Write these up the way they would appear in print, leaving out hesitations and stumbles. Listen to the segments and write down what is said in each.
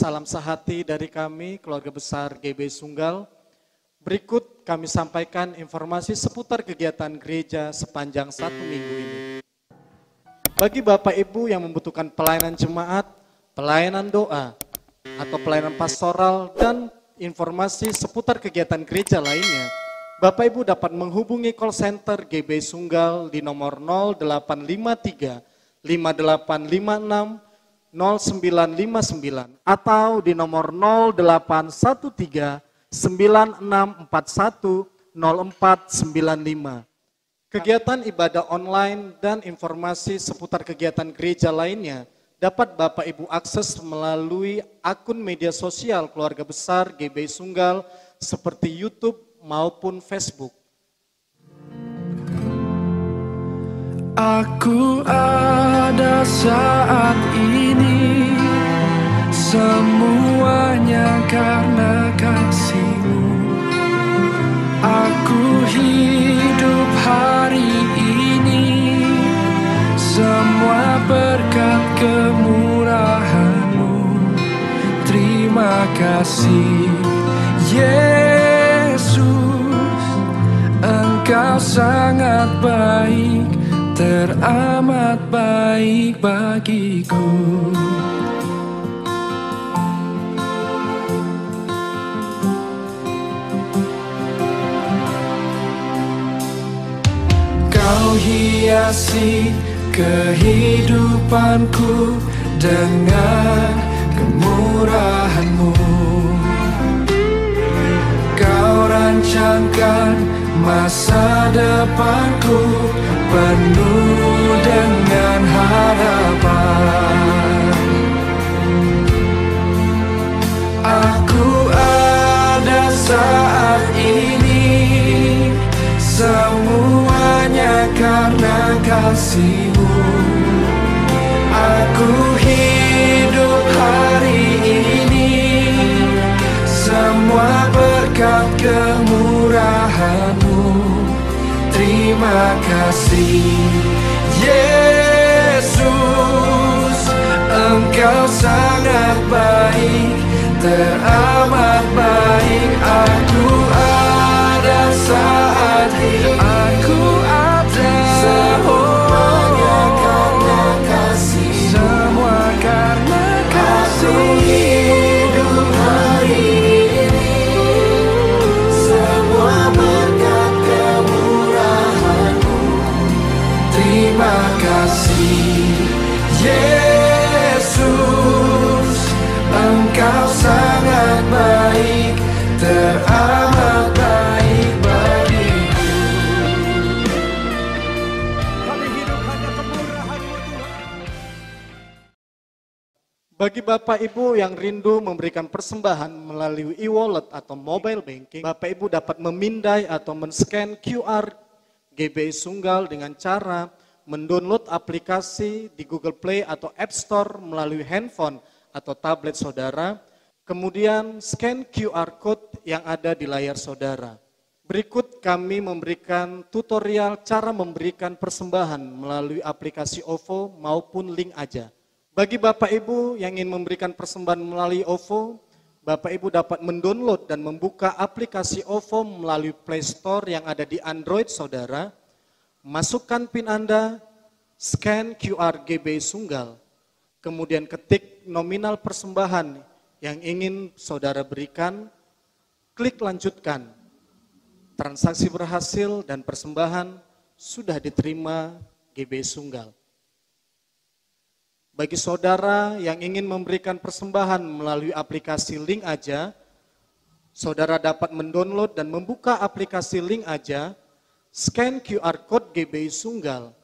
salam sehati dari kami, keluarga besar GB Sunggal. Berikut kami sampaikan informasi seputar kegiatan gereja sepanjang 1 minggu ini. Bagi Bapak Ibu yang membutuhkan pelayanan jemaat, pelayanan doa, atau pelayanan pastoral, dan informasi seputar kegiatan gereja lainnya, Bapak Ibu dapat menghubungi call center GB Sunggal di nomor 0853 5856 0959 atau di nomor 0813 9641 0495. Kegiatan ibadah online dan informasi seputar kegiatan gereja lainnya dapat Bapak Ibu akses melalui akun media sosial keluarga besar GB Sunggal seperti YouTube maupun Facebook. Aku ada saat ini, semuanya karena kasih-Mu. Aku hidup hari ini, semua berkat kemurahan-Mu. Terima kasih Yesus, Engkau sangat baik, teramat baik bagiku. Kau hiasi kehidupanku dengan kemurahan-Mu. Kau rancangkan masa depanku penuh dengan harapan. Aku ada saat ini, semuanya karena kasih-Mu. Aku hidup hari ini, semua berkat kemurahan-Mu. Terima kasih Yesus, Engkau sangat baik, teramat baik. Aku ada saat ini, aku ada, semuanya karena kasih, semua karena kasih. Aku hidup hari ini, semua berkat kemurahan-Mu. Terima kasih Yesus, Engkau sangat baik, teramat baik bagiku. Kami hidup hanya kemurahan-Mu Tuhan. Bagi Bapak Ibu yang rindu memberikan persembahan melalui e-wallet atau mobile banking, Bapak Ibu dapat memindai atau men-scan QR GB Sunggal dengan cara mendownload aplikasi di Google Play atau App Store melalui handphone atau tablet saudara, kemudian scan QR Code yang ada di layar saudara. Berikut kami memberikan tutorial cara memberikan persembahan melalui aplikasi OVO maupun link aja. Bagi Bapak Ibu yang ingin memberikan persembahan melalui OVO, Bapak Ibu dapat mendownload dan membuka aplikasi OVO melalui Play Store yang ada di Android saudara. Masukkan PIN Anda, scan QR GB Sunggal, kemudian ketik nominal persembahan yang ingin saudara berikan, klik lanjutkan. Transaksi berhasil dan persembahan sudah diterima GB Sunggal. Bagi saudara yang ingin memberikan persembahan melalui aplikasi link aja, saudara dapat mendownload dan membuka aplikasi link aja, scan QR Code GB Sunggal,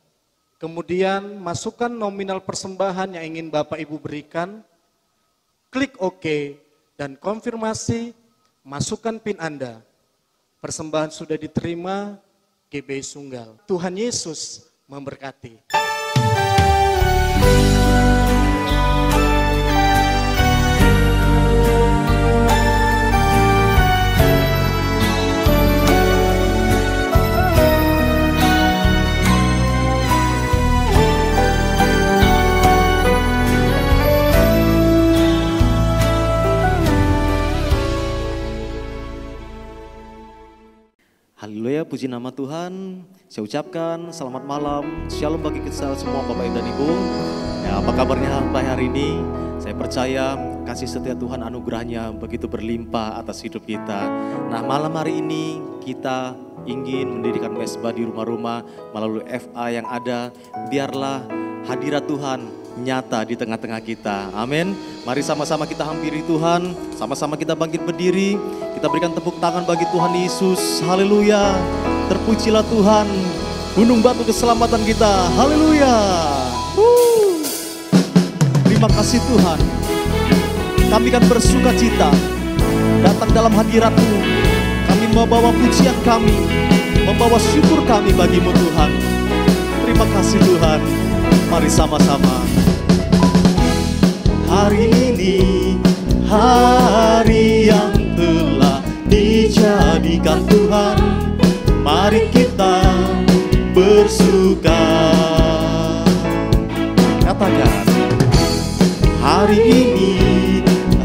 kemudian masukkan nominal persembahan yang ingin Bapak Ibu berikan, klik OK, dan konfirmasi, masukkan PIN Anda. Persembahan sudah diterima GB Sunggal. Tuhan Yesus memberkati. Haleluya, puji nama Tuhan. Saya ucapkan selamat malam, shalom bagi kita semua Bapak Ibu dan Ibu. Ya, apa kabarnya sampai hari ini? Saya percaya kasih setia Tuhan, anugerahnya begitu berlimpah atas hidup kita. Nah, malam hari ini kita ingin mendirikan mesbah di rumah-rumah melalui FA yang ada. Biarlah hadirat Tuhan nyata di tengah-tengah kita. Amin. Mari sama-sama kita hampiri Tuhan, sama-sama kita bangkit berdiri. Kita berikan tepuk tangan bagi Tuhan Yesus. Haleluya. Terpujilah Tuhan, gunung batu keselamatan kita. Haleluya. Terima kasih Tuhan. Kami kan bersuka cita datang dalam hadirat-Mu. Kami membawa pujian kami, membawa syukur kami bagimu Tuhan. Terima kasih Tuhan. Mari sama-sama. Hari ini hari yang telah dijadikan Tuhan. Mari kita bersuka. Katakan, hari ini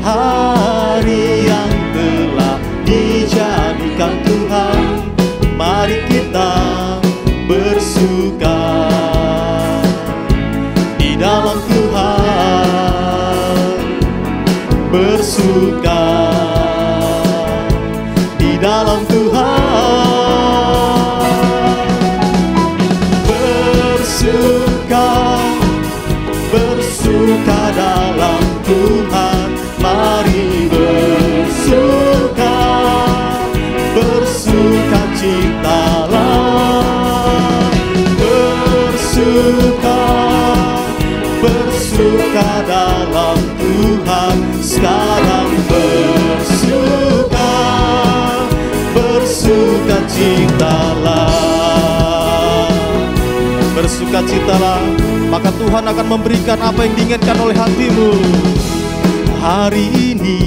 hari yang telah dijadikan Tuhan. Mari kita bersuka di dalam Tuhan, bersuka di dalam Tuhan, bersuka, bersuka dalam Tuhan. Mari bersuka, bersuka citalah, bersuka, bersuka dalam Tuhan. Sekarang bersuka, bersuka citalah, bersuka citalah, maka Tuhan akan memberikan apa yang diinginkan oleh hatimu. Hari ini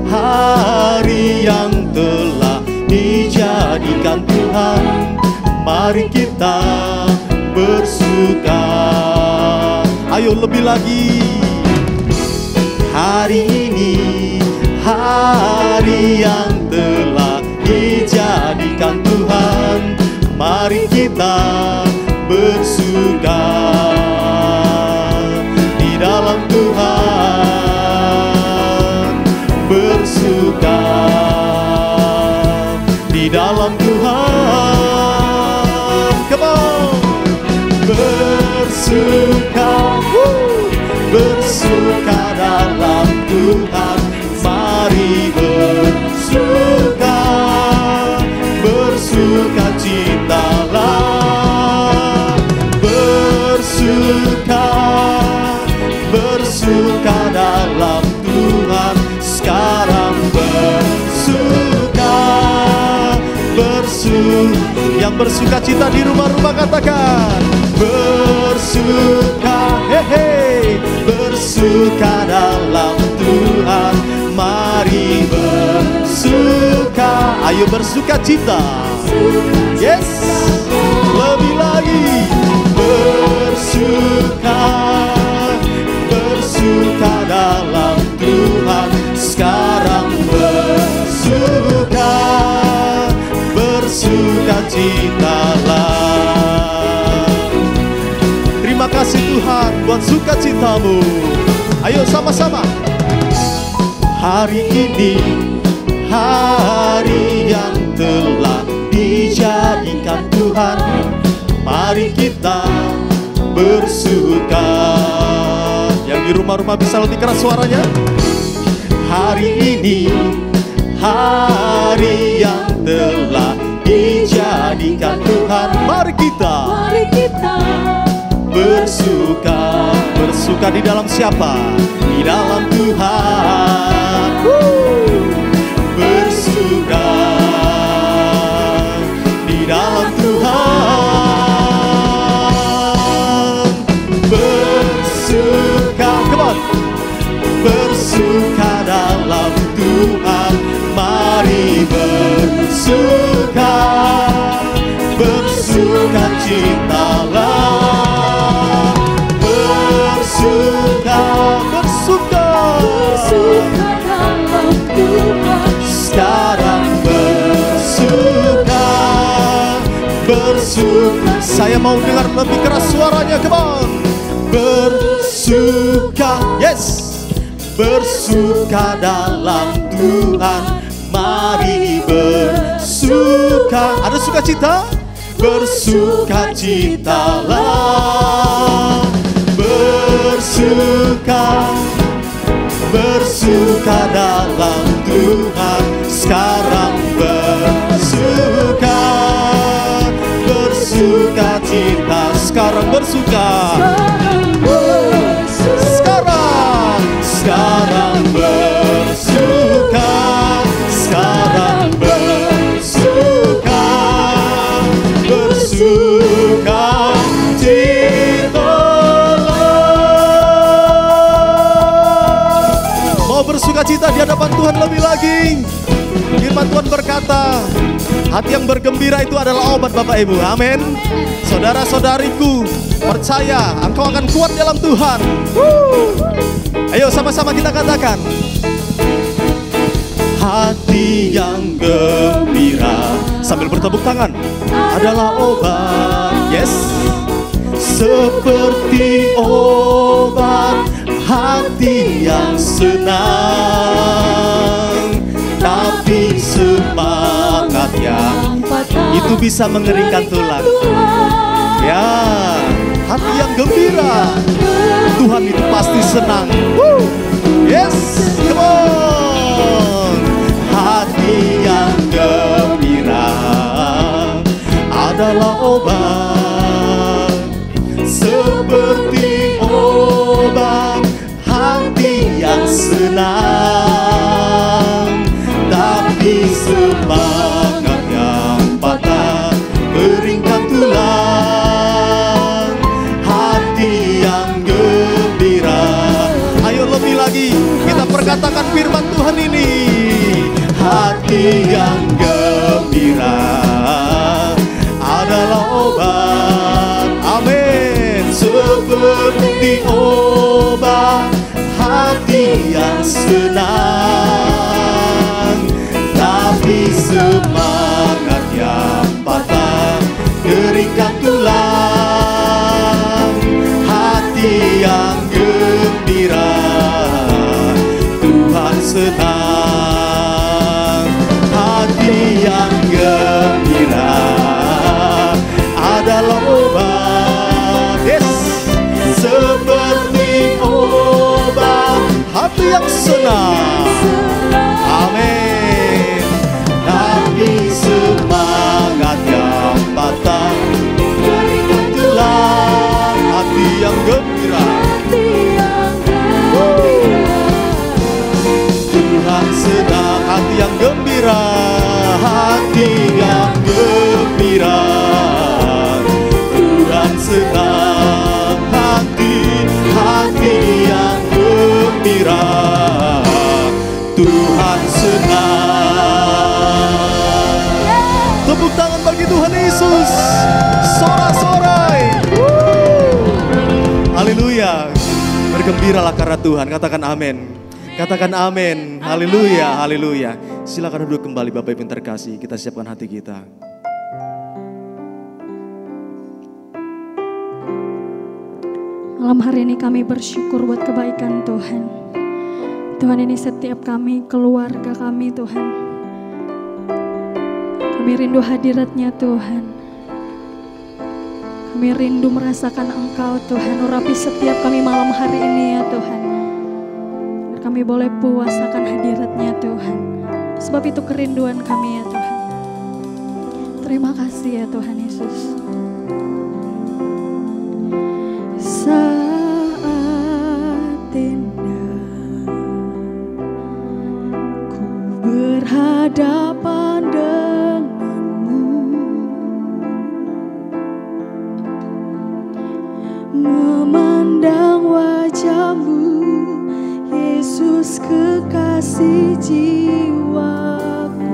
hari yang telah dijadikan Tuhan. Mari kita bersuka. Ayo lebih lagi. Hari ini hari yang telah dijadikan Tuhan. Mari kita bersuka di dalam Tuhan, bersuka di dalam Tuhan. Come on. Bersuka, bersuka dalam Tuhan. Mari bersuka, bersuka citalah, bersuka, bersuka dalam Tuhan. Sekarang bersuka, bersuka. Yang bersuka cita di rumah-rumah katakan, bersuka, hehe, bersuka dalam Tuhan. Mari bersuka. Ayo bersuka cita. Yes. Lebih lagi. Bersuka, bersuka dalam Tuhan. Sekarang bersuka, bersuka citalah. Terima kasih Tuhan buat sukacitamu. Ayo sama-sama. Hari ini hari yang telah dijadikan Tuhan. Mari kita bersuka. Yang di rumah-rumah bisa lebih keras suaranya. Hari ini hari yang telah dijadikan Tuhan. Mari kita bersuka. Bersuka di dalam siapa? Di dalam Tuhan. Bersuka di dalam Tuhan. Bersuka, come on. Bersuka dalam Tuhan. Mari bersuka, bersuka citalah, bersuka, bersuka, bersuka dalam Tuhan. Sekarang bersuka, bersuka. Saya mau dengar lebih keras suaranya, come on. Bersuka, yes. Bersuka dalam Tuhan, mari bersuka. Ada sukacita? Bersukacitalah. Bersuka dalam Tuhan. Sekarang bersuka cita. Sekarang bersuka. Sekarang bersuka. Sekarang bersuka. Bersuka cita. Mau bersuka cita di hadapan Tuhan lebih lagi. Firman Tuhan berkata, hati yang bergembira itu adalah obat Bapak Ibu. Amin. Saudara-saudariku, percaya engkau akan kuat dalam Tuhan. Ayo sama-sama kita katakan. Hati yang gembira sambil bertepuk tangan adalah obat. Yes. Seperti obat hati yang senang, tapi semangatnya itu bisa mengeringkan tulang. Ya, hati yang gembira, Tuhan itu pasti senang. Yes, come on. Hati yang gembira adalah obat, seperti obat hati yang senang, tapi semangat yang patah keringkan tulang. Hati yang gembira. Ayo lebih lagi kita perkatakan firman Tuhan ini. Hati yang gembira adalah obat. Amin. Seperti obat hati yang senang, tapi semangat yang patah keringkan tulang. Hati yang gembira, Tuhan senang. Hati yang gembira adalah obat. Yes. Seperti obat hati yang senang. Amin. Tapi semangat yang patah keringkan tulang. Hati yang gembira, Tuhan senang. Hati yang gembira, hati yang gembira, Tuhan senang. Hati yang gembira, Tuhan senang. Tepuk tangan bagi Tuhan Yesus. Sorak-sorai. Haleluya. Bergembiralah karena Tuhan. Katakan amin. Katakan amin. Haleluya. Haleluya. Silakan duduk kembali Bapak Ibu yang terkasih. Kita siapkan hati kita. Malam hari ini kami bersyukur buat kebaikan Tuhan. Tuhan, ini setiap kami, keluarga kami Tuhan. Kami rindu hadirat-Nya Tuhan. Kami rindu merasakan Engkau Tuhan. Urapi setiap kami malam hari ini ya Tuhan. Biar kami boleh puas akan hadirat-Nya Tuhan. Sebab itu kerinduan kami ya Tuhan. Terima kasih ya Tuhan Yesus. Saat indah ku berhadapan denganmu, memandang wajahmu, Yesus kekasih jiwaku.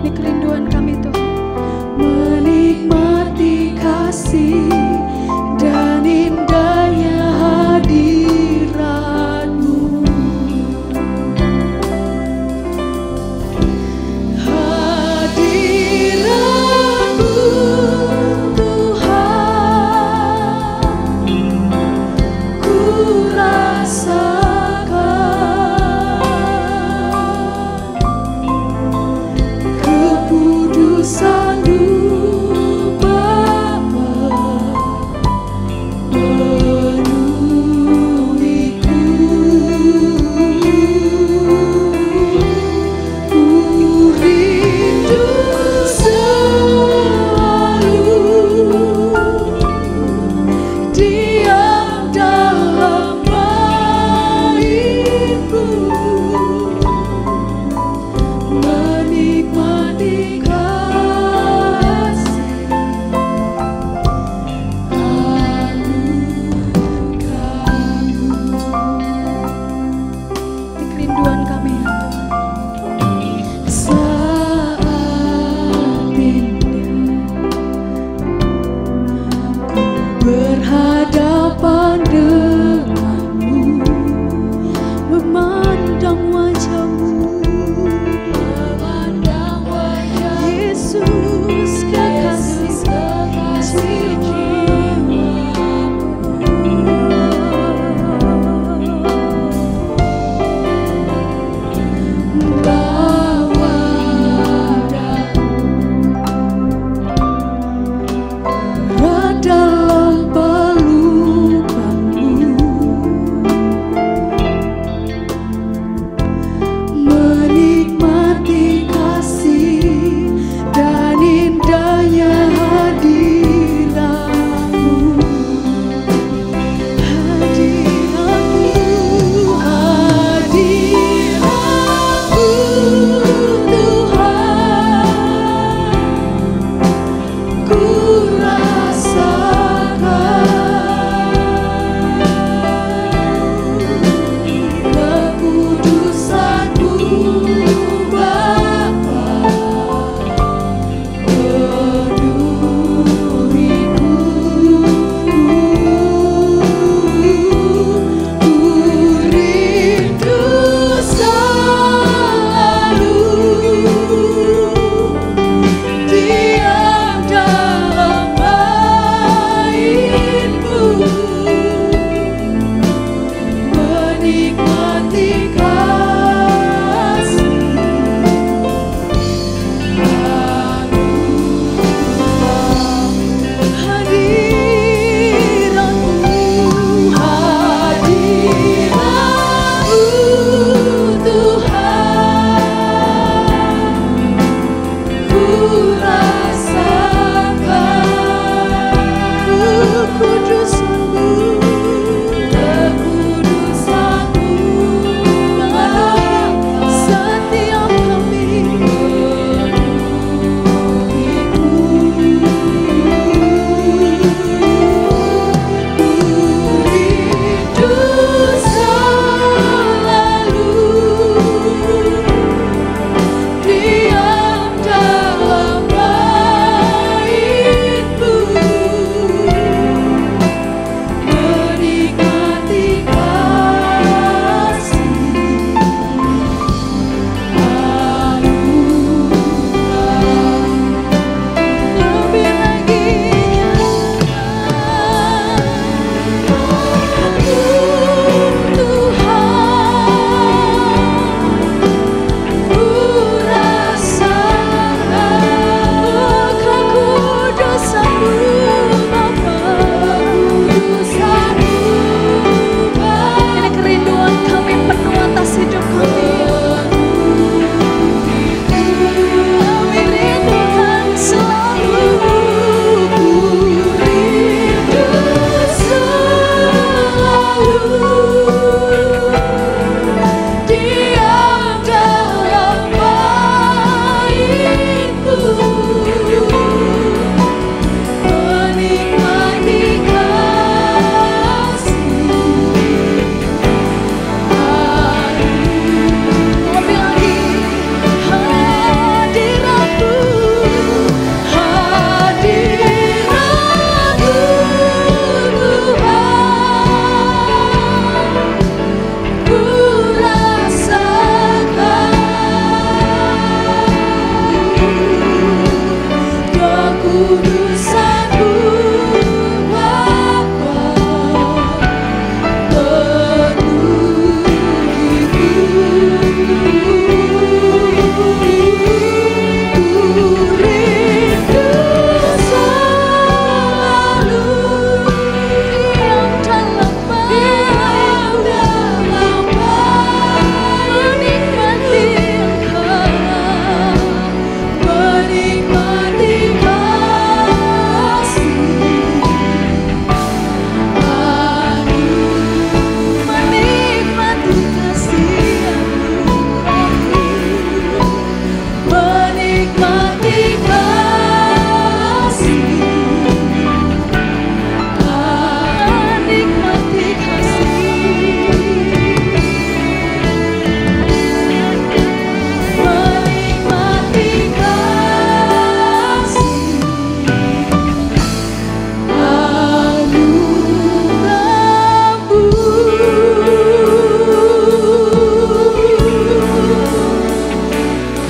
Ini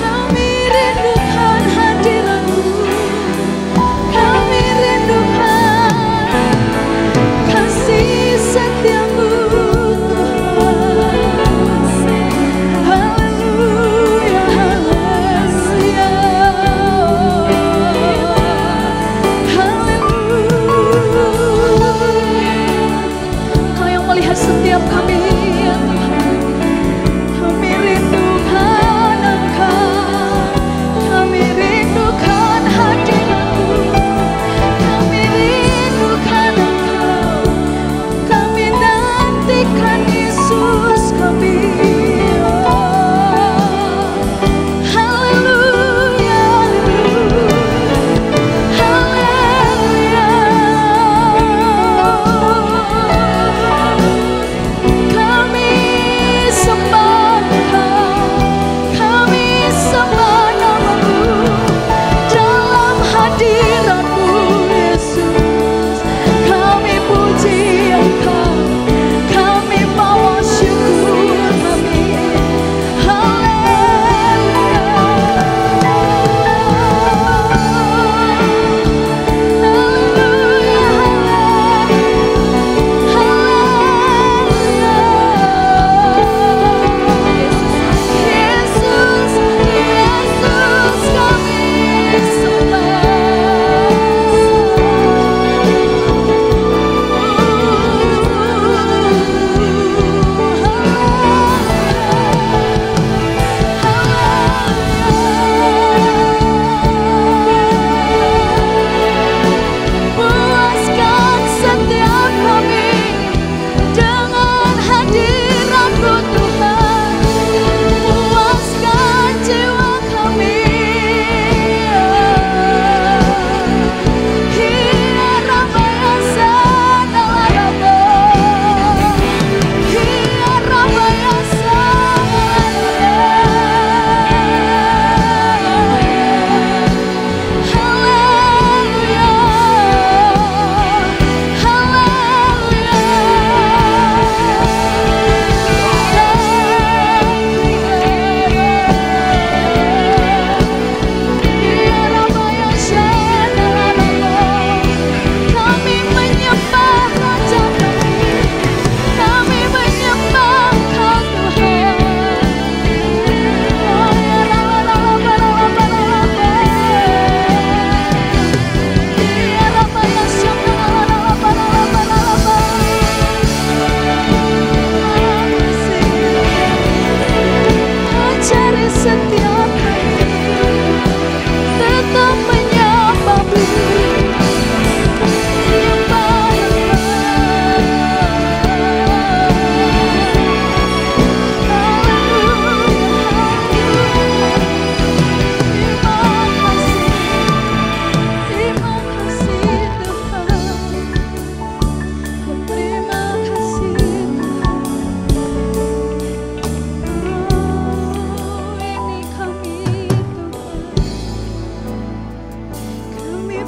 Kami rindukan hadirat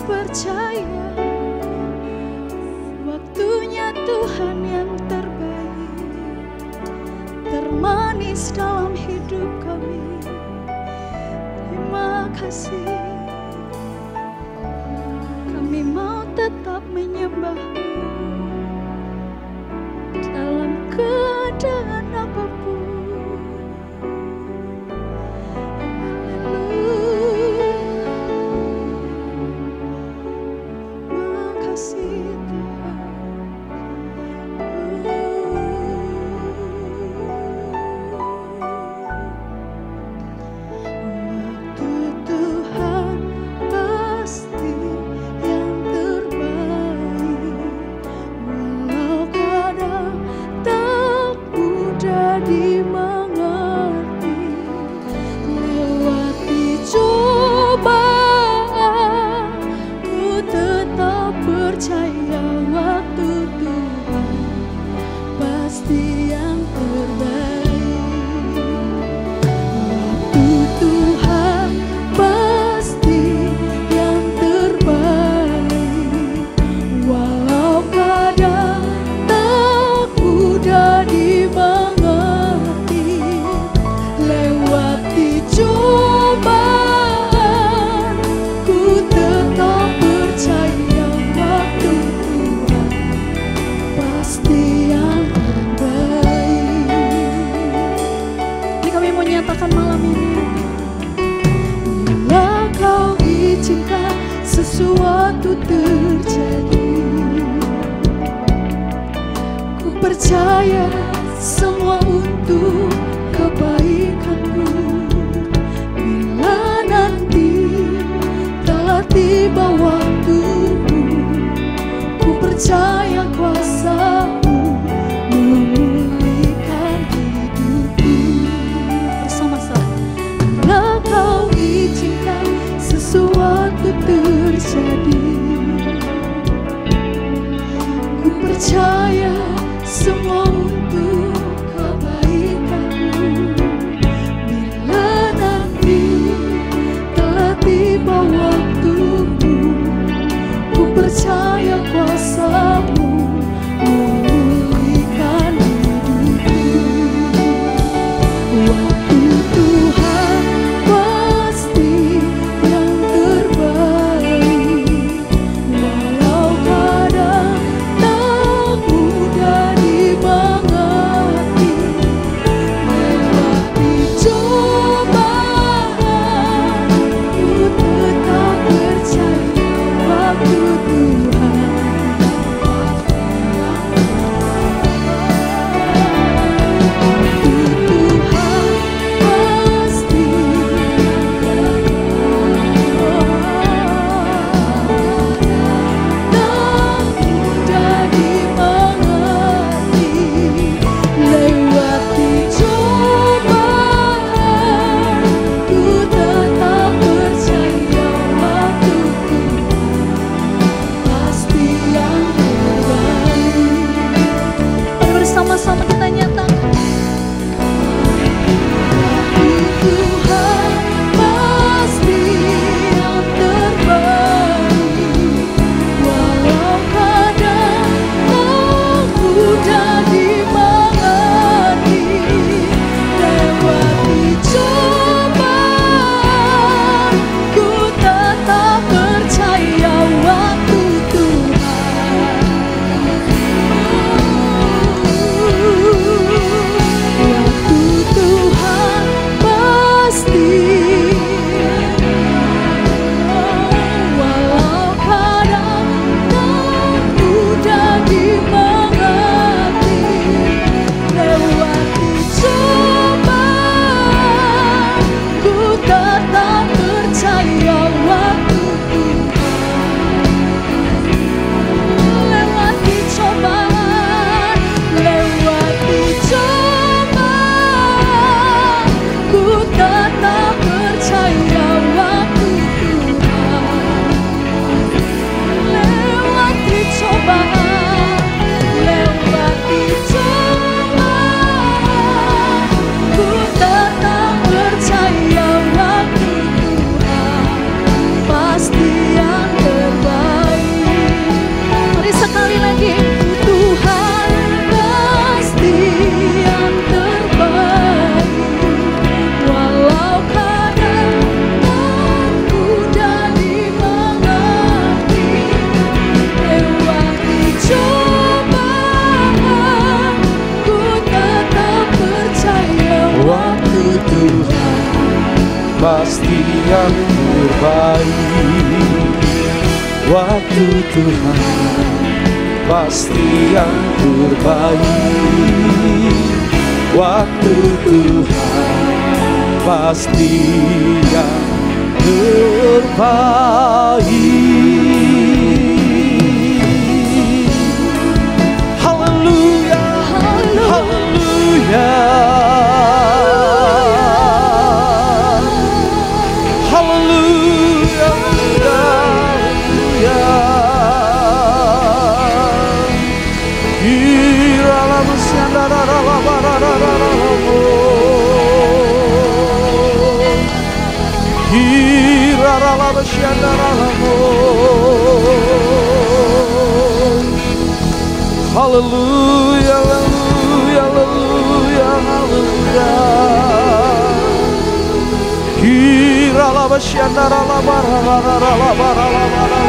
percaya waktunya Tuhan yang terbaik, termanis dalam hidup kami. Terima kasih, kami mau tetap menyembah-Mu dalam keadaan apapun. Sesuatu terjadi, ku percaya semua untuk kebaikanmu. Bila nanti telah tiba waktumu, ku percaya kuasa-Mu memulihkan hidupku. Bersama-sama, bila Kau izinkan sesuatu terjadi, ku percaya semua untuk kebaikan. yang terbaik. Waktu Tuhan pasti yang terbaik. Waktu Tuhan pasti yang terbaik. Haleluya, haleluya, haleluya, haleluya. Iralah haleluya, haleluya, haleluya, haleluya. Kiralah basyandara la barara la barara la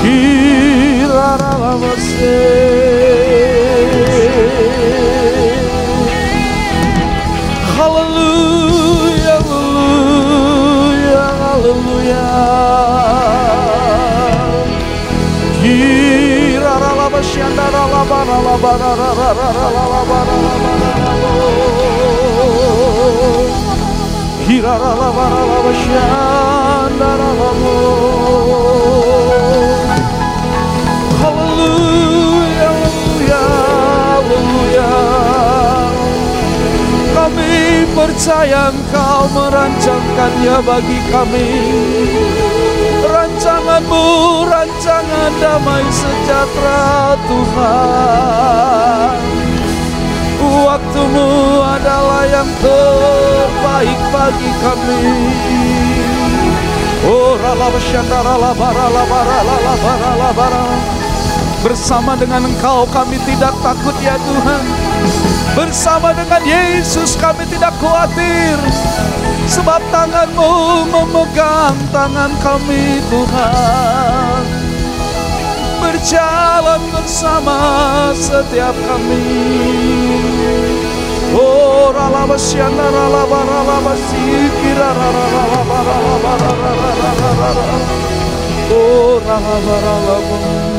kiralah basye. Haleluya, haleluya, haleluya. Kirara basyandara la bara la bara la bara la bara la bara. Kirara la bara la basyandara la. Haleluya, haleluya, haleluya. Kami percaya Engkau merancangkannya bagi kami. Rancangan-Mu, rancangan damai sejahtera Tuhan. Waktu-Mu adalah yang terbaik bagi kami. Oh, bersama dengan Engkau kami tidak takut ya Tuhan. Bersama dengan Yesus kami tidak khawatir. Sebab tangan-Mu memegang tangan kami Tuhan. Berjalan bersama setiap kami. Oh ralabasyana ralabaralabasikira ralabaralabaralabaralabaralabar. Oh ralabaralabar.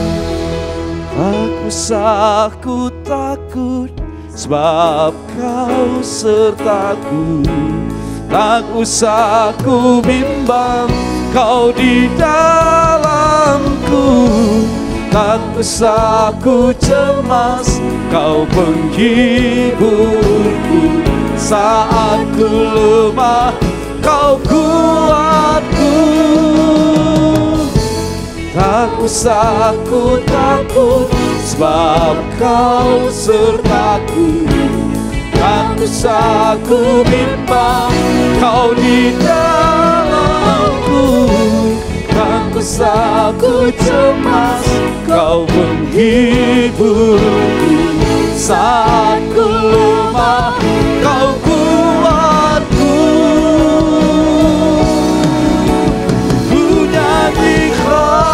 Aku takut sebab Kau sertaku. Tak usah ku bimbang, Kau di dalamku. Tak usah ku cemas, Kau penghiburku. Saat ku lemah, Kau kuatku. Tak usah ku takut, sebab Kau sertaku. Tak usah ku bimbang, Kau di dalamku. Tak usah ku cemas, Kau menghiburku. Saat ku lemah, Kau kuatku. Ku nyanyi haleluya,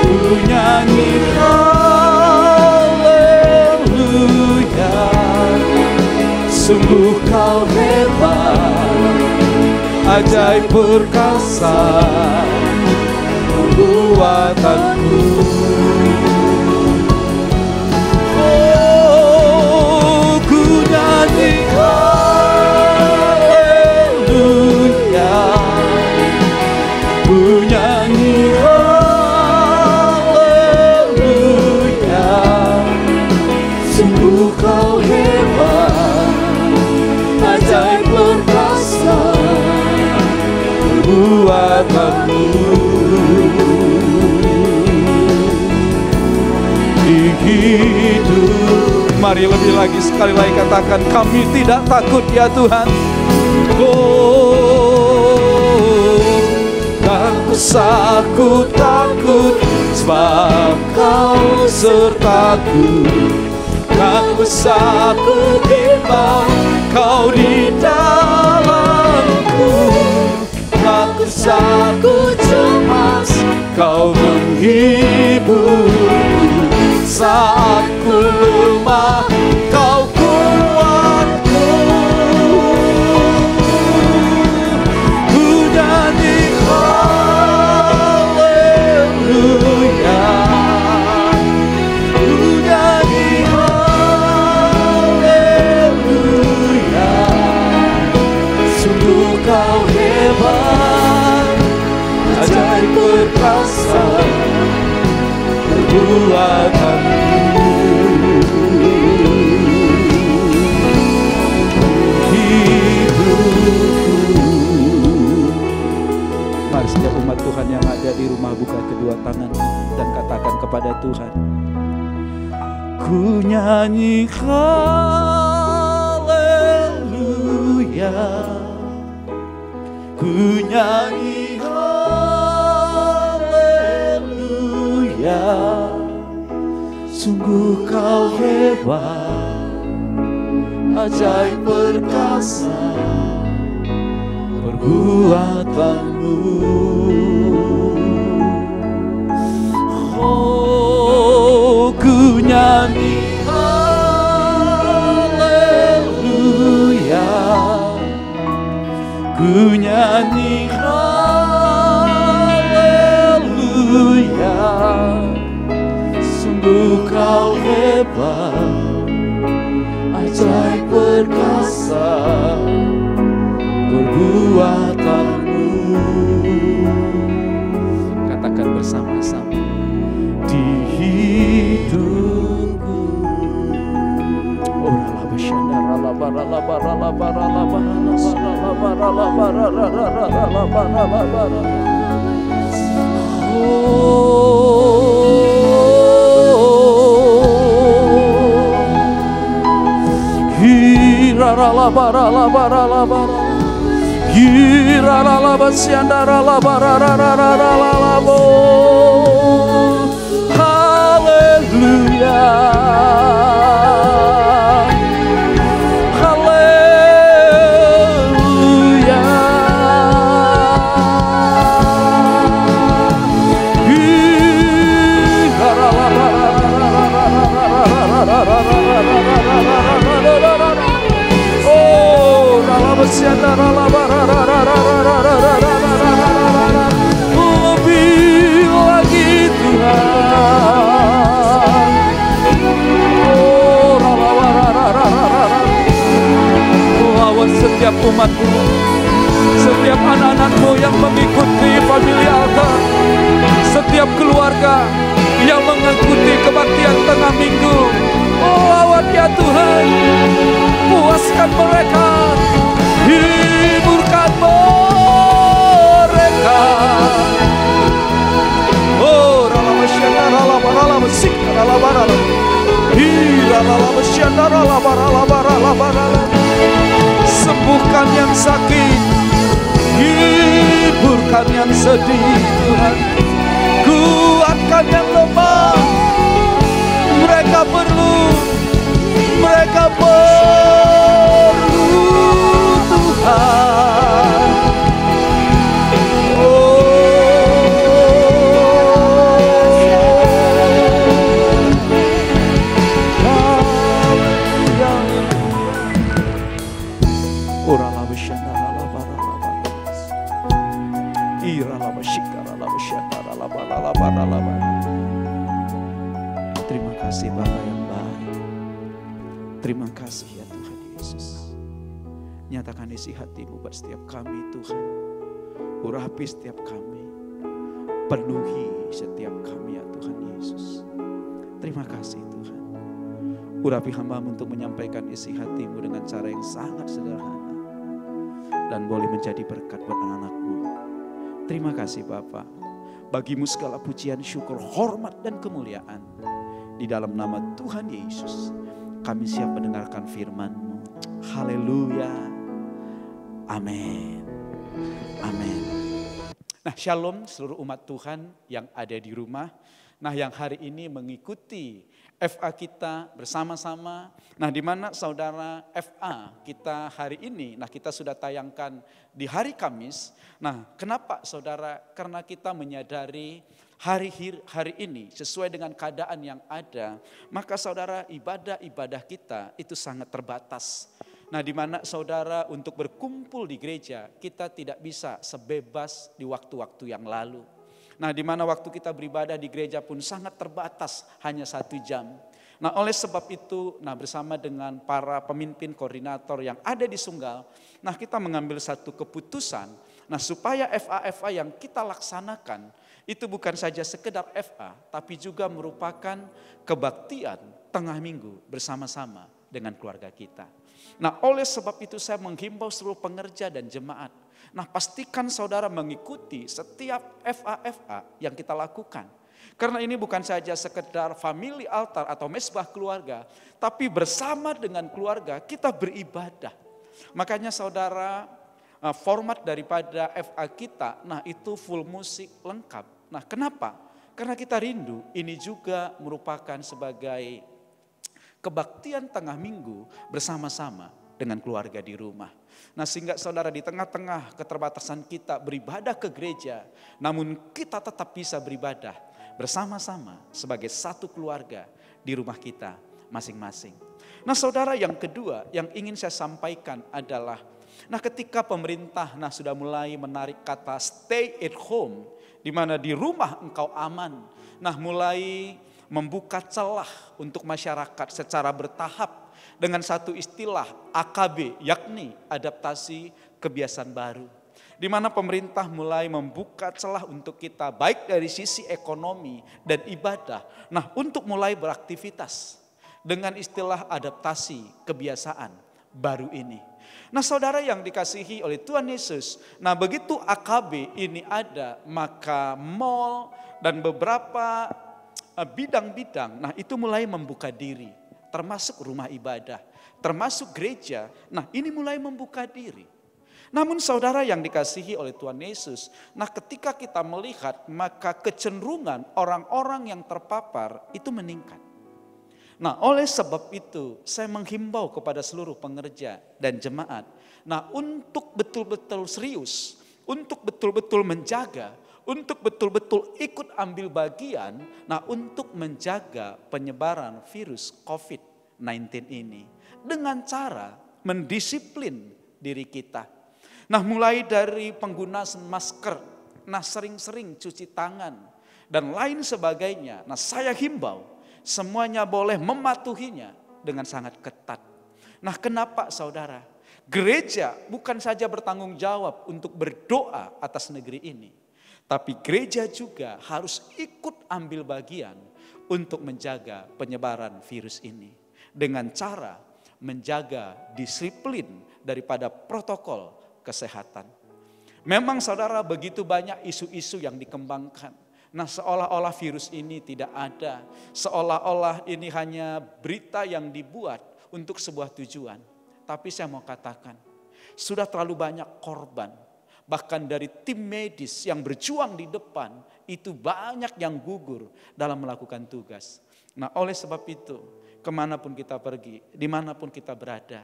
ku nyanyi sungguh Kau hebat, ajaib perkasa buatanmu. Oh, ku nyanyi haleluya, ku nyanyi haleluya. Sungguh Kau hebat, ajaib perkasa buatanmu. Di hidup, mari lebih lagi sekali lagi katakan, kami tidak takut ya Tuhan. Oh, tak usah ku takut, sebab Kau sertaku. Tak usah ku bimbang, Kau di dalamku. Tak usah ku cemas, Kau menghiburku. Saat ku lemah, Kau kuat. perbuatanmu. Mari setiap umat Tuhan yang ada di rumah buka kedua tangan dan katakan kepada Tuhan, ku nyanyi haleluya, ku nyanyi haleluya, sungguh kau hebat, ajaib perkasa perbuatanmu. Oh, ku nyanyi haleluya, ku nyanyi haleluya, sungguh kau hebat, ajaib perkasa perbuatanmu. Katakan bersama-sama, di hidupku. Haleluya, haleluya, oh, lebih lagi Tuhan. Oh, lawan setiap umatmu, setiap anak-anakmu yang mengikuti family altar, setiap keluarga yang mengikuti kebaktian tengah minggu. Oh, lawan ya Tuhan, puaskan mereka, hiburkan mereka. Oh, sembuhkan yang sakit, hiburkan yang sedih Tuhan, kuatkan yang lemah. Mereka perlu Tuhan. Terima kasih Bapa yang baik. Terima kasih ya Tuhan Yesus. Nyatakan isi hatimu buat setiap kami Tuhan. Urapi setiap kami. Penuhi setiap kami ya Tuhan Yesus. Terima kasih Tuhan. Urapi hamba-Mu untuk menyampaikan isi hatimu dengan cara yang sangat sederhana. Dan boleh menjadi berkat buat anak-anak-Mu. Terima kasih Bapa. Bagimu segala pujian, syukur, hormat dan kemuliaan. Di dalam nama Tuhan Yesus, kami siap mendengarkan firman-Mu. Haleluya. Amin. Amin. Nah, shalom seluruh umat Tuhan yang ada di rumah. Nah, yang hari ini mengikuti FA kita bersama-sama. Nah, di mana saudara FA kita hari ini, nah kita sudah tayangkan di hari Kamis. Nah, kenapa saudara? Karena kita menyadari hari ini sesuai dengan keadaan yang ada, maka saudara ibadah kita itu sangat terbatas. Nah, di mana saudara untuk berkumpul di gereja, kita tidak bisa sebebas di waktu-waktu yang lalu. Nah, di mana waktu kita beribadah di gereja pun sangat terbatas, hanya 1 jam. Nah oleh sebab itu, bersama dengan para pemimpin koordinator yang ada di Sunggal, kita mengambil satu keputusan, supaya FA-FA yang kita laksanakan, itu bukan saja sekedar FA, tapi juga merupakan kebaktian tengah minggu bersama-sama dengan keluarga kita. Oleh sebab itu saya menghimbau seluruh pengerja dan jemaat, pastikan saudara mengikuti setiap FA-FA yang kita lakukan. Karena ini bukan saja sekedar family altar atau mesbah keluarga, tapi bersama dengan keluarga kita beribadah. Makanya saudara, format daripada FA kita, itu full musik lengkap. Kenapa? Karena kita rindu, ini juga merupakan sebagai kebaktian tengah minggu bersama-sama dengan keluarga di rumah. Sehingga saudara, di tengah-tengah keterbatasan kita beribadah ke gereja, namun kita tetap bisa beribadah bersama-sama sebagai satu keluarga di rumah kita masing-masing. Saudara, yang kedua yang ingin saya sampaikan adalah, ketika pemerintah sudah mulai menarik kata stay at home, di mana di rumah engkau aman, mulai membuka celah untuk masyarakat secara bertahap dengan satu istilah AKB, yakni adaptasi kebiasaan baru. Di mana pemerintah mulai membuka celah untuk kita baik dari sisi ekonomi dan ibadah, untuk mulai beraktivitas dengan istilah adaptasi kebiasaan baru ini. Saudara yang dikasihi oleh Tuhan Yesus, begitu AKB ini ada, maka mall dan beberapa bidang-bidang, itu mulai membuka diri, termasuk rumah ibadah, termasuk gereja, ini mulai membuka diri. Namun saudara yang dikasihi oleh Tuhan Yesus, ketika kita melihat, maka kecenderungan orang-orang yang terpapar itu meningkat. Oleh sebab itu saya menghimbau kepada seluruh pengerja dan jemaat, untuk betul-betul serius, untuk betul-betul menjaga, untuk betul-betul ikut ambil bagian, untuk menjaga penyebaran virus COVID-19 ini dengan cara mendisiplin diri kita. Mulai dari penggunaan masker, sering-sering cuci tangan, dan lain sebagainya. Saya himbau semuanya boleh mematuhinya dengan sangat ketat. Kenapa saudara? Gereja bukan saja bertanggung jawab untuk berdoa atas negeri ini, tapi gereja juga harus ikut ambil bagian untuk menjaga penyebaran virus ini dengan cara menjaga disiplin daripada protokol kesehatan. Memang saudara, begitu banyak isu-isu yang dikembangkan. Seolah-olah virus ini tidak ada. Seolah-olah ini hanya berita yang dibuat untuk sebuah tujuan. Tapi saya mau katakan, sudah terlalu banyak korban. Bahkan dari tim medis yang berjuang di depan, itu banyak yang gugur dalam melakukan tugas. Oleh sebab itu, kemanapun kita pergi, dimanapun kita berada,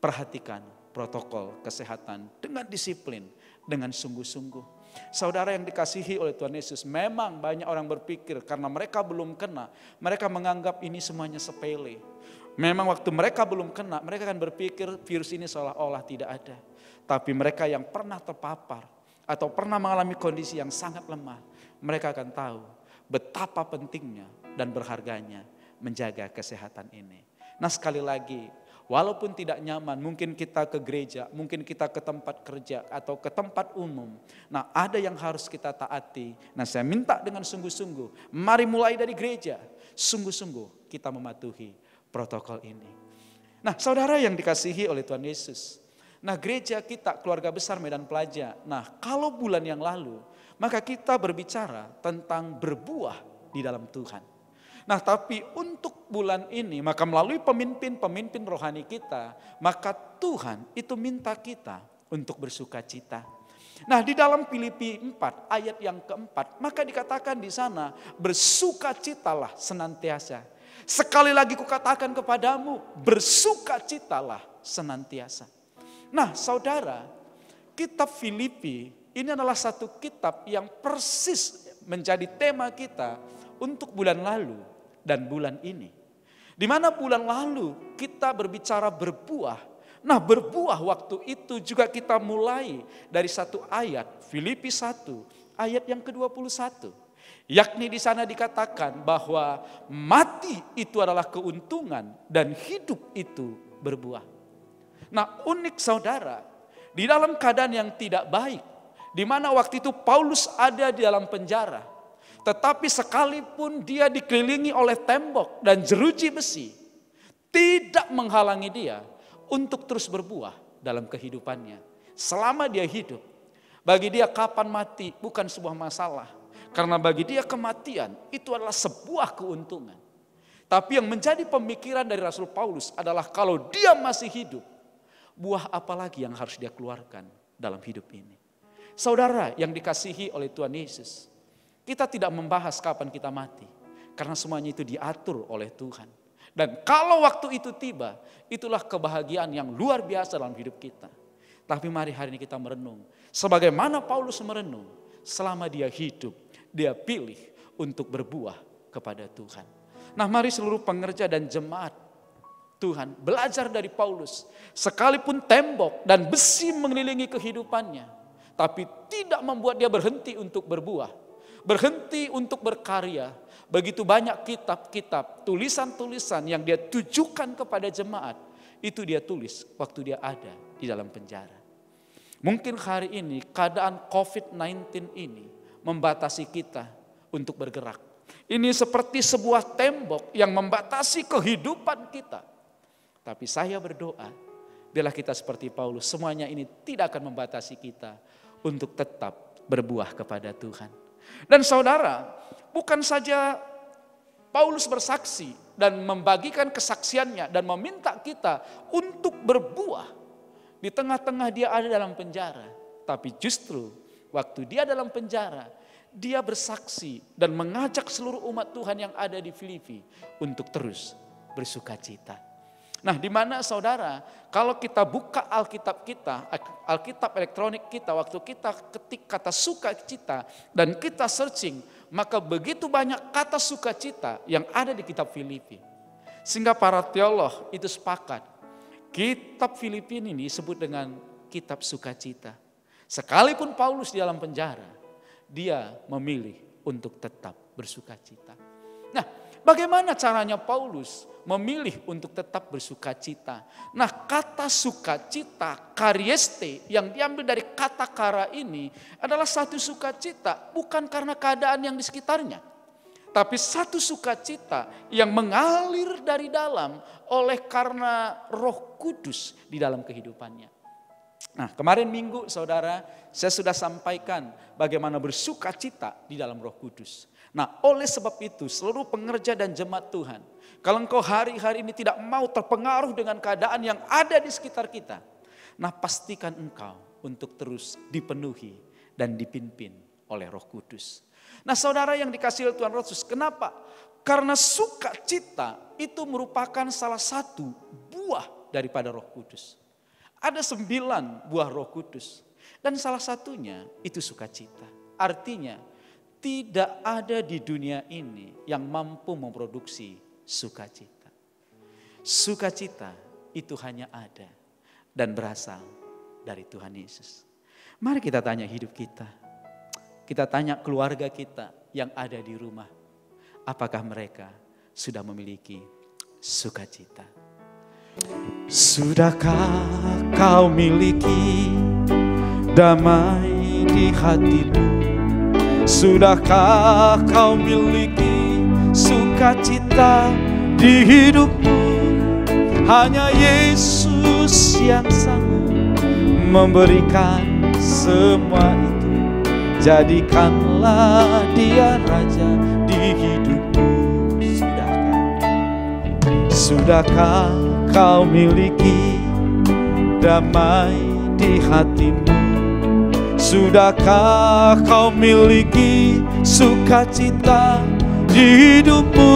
perhatikan protokol kesehatan dengan disiplin, dengan sungguh-sungguh. Saudara yang dikasihi oleh Tuhan Yesus, memang banyak orang berpikir karena mereka belum kena, mereka menganggap ini semuanya sepele. Memang waktu mereka belum kena, mereka akan berpikir virus ini seolah-olah tidak ada. Tapi mereka yang pernah terpapar atau pernah mengalami kondisi yang sangat lemah, mereka akan tahu betapa pentingnya dan berharganya menjaga kesehatan ini. Sekali lagi, walaupun tidak nyaman, mungkin kita ke gereja, mungkin kita ke tempat kerja atau ke tempat umum. Ada yang harus kita taati. Saya minta dengan sungguh-sungguh, mari mulai dari gereja, sungguh-sungguh kita mematuhi protokol ini. Saudara yang dikasihi oleh Tuhan Yesus, gereja kita, keluarga besar Medan Pelaja. Kalau bulan yang lalu, maka kita berbicara tentang berbuah di dalam Tuhan. Tapi untuk bulan ini, maka melalui pemimpin-pemimpin rohani kita, maka Tuhan itu minta kita untuk bersuka cita. Di dalam Filipi 4 ayat yang keempat, maka dikatakan di sana, bersukacitalah senantiasa. Sekali lagi kukatakan kepadamu, bersukacitalah senantiasa. Saudara, kitab Filipi ini adalah satu kitab yang persis menjadi tema kita untuk bulan lalu dan bulan ini. Di mana bulan lalu kita berbicara berbuah. Berbuah waktu itu juga kita mulai dari satu ayat, Filipi 1 ayat yang ke-21. Yakni di sana dikatakan bahwa mati itu adalah keuntungan dan hidup itu berbuah. Nah, unik saudara, di dalam keadaan yang tidak baik, di mana waktu itu Paulus ada di dalam penjara, tetapi sekalipun dia dikelilingi oleh tembok dan jeruji besi, tidak menghalangi dia untuk terus berbuah dalam kehidupannya. Selama dia hidup, bagi dia kapan mati bukan sebuah masalah. Karena bagi dia kematian itu adalah sebuah keuntungan. Tapi yang menjadi pemikiran dari Rasul Paulus adalah kalau dia masih hidup, buah apa lagi yang harus dia keluarkan dalam hidup ini. Saudara yang dikasihi oleh Tuhan Yesus, kita tidak membahas kapan kita mati. Karena semuanya itu diatur oleh Tuhan. Dan kalau waktu itu tiba, itulah kebahagiaan yang luar biasa dalam hidup kita. Tapi mari hari ini kita merenung. Sebagaimana Paulus merenung, selama dia hidup, dia pilih untuk berbuah kepada Tuhan. Nah, mari seluruh pengerja dan jemaat Tuhan belajar dari Paulus. Sekalipun tembok dan besi mengelilingi kehidupannya, tapi tidak membuat dia berhenti untuk berbuah, berhenti untuk berkarya. Begitu banyak kitab-kitab, tulisan-tulisan yang dia tujukan kepada jemaat, itu dia tulis waktu dia ada di dalam penjara. Mungkin hari ini keadaan COVID-19 ini membatasi kita untuk bergerak. Ini seperti sebuah tembok yang membatasi kehidupan kita. Tapi saya berdoa, biarlah kita seperti Paulus, semuanya ini tidak akan membatasi kita untuk tetap berbuah kepada Tuhan. Dan saudara, bukan saja Paulus bersaksi dan membagikan kesaksiannya dan meminta kita untuk berbuah di tengah-tengah dia ada dalam penjara. Tapi justru waktu dia dalam penjara, dia bersaksi dan mengajak seluruh umat Tuhan yang ada di Filipi untuk terus bersuka cita. Nah, di mana saudara, kalau kita buka Alkitab kita, Alkitab elektronik kita, waktu kita ketik kata sukacita dan kita searching, maka begitu banyak kata sukacita yang ada di kitab Filipi. Sehingga para teolog itu sepakat, kitab Filipi ini disebut dengan kitab sukacita. Sekalipun Paulus di dalam penjara, dia memilih untuk tetap bersuka cita. Nah, bagaimana caranya Paulus memilih untuk tetap bersuka cita? Nah, kata sukacita, karieste, yang diambil dari kata kara ini adalah satu sukacita, bukan karena keadaan yang di sekitarnya, tapi satu sukacita yang mengalir dari dalam oleh karena Roh Kudus di dalam kehidupannya. Nah, kemarin minggu saudara, saya sudah sampaikan bagaimana bersuka cita di dalam Roh Kudus. Nah, oleh sebab itu seluruh pengerja dan jemaat Tuhan, kalau engkau hari-hari ini tidak mau terpengaruh dengan keadaan yang ada di sekitar kita, nah pastikan engkau untuk terus dipenuhi dan dipimpin oleh Roh Kudus. Nah, saudara yang dikasihi oleh Tuhan Yesus, kenapa? Karena sukacita itu merupakan salah satu buah daripada Roh Kudus. Ada 9 buah Roh Kudus dan salah satunya itu sukacita. Artinya tidak ada di dunia ini yang mampu memproduksi sukacita. Sukacita itu hanya ada dan berasal dari Tuhan Yesus. Mari kita tanya hidup kita. Kita tanya keluarga kita yang ada di rumah. Apakah mereka sudah memiliki sukacita? Sudahkah kau miliki damai di hatimu? Sudahkah kau miliki sukacita di hidupmu? Hanya Yesus yang sanggup memberikan semua itu. Jadikanlah Dia Raja di hidupmu. Sudahkah kau miliki damai di hatimu? Sudahkah kau miliki sukacita di hidupmu?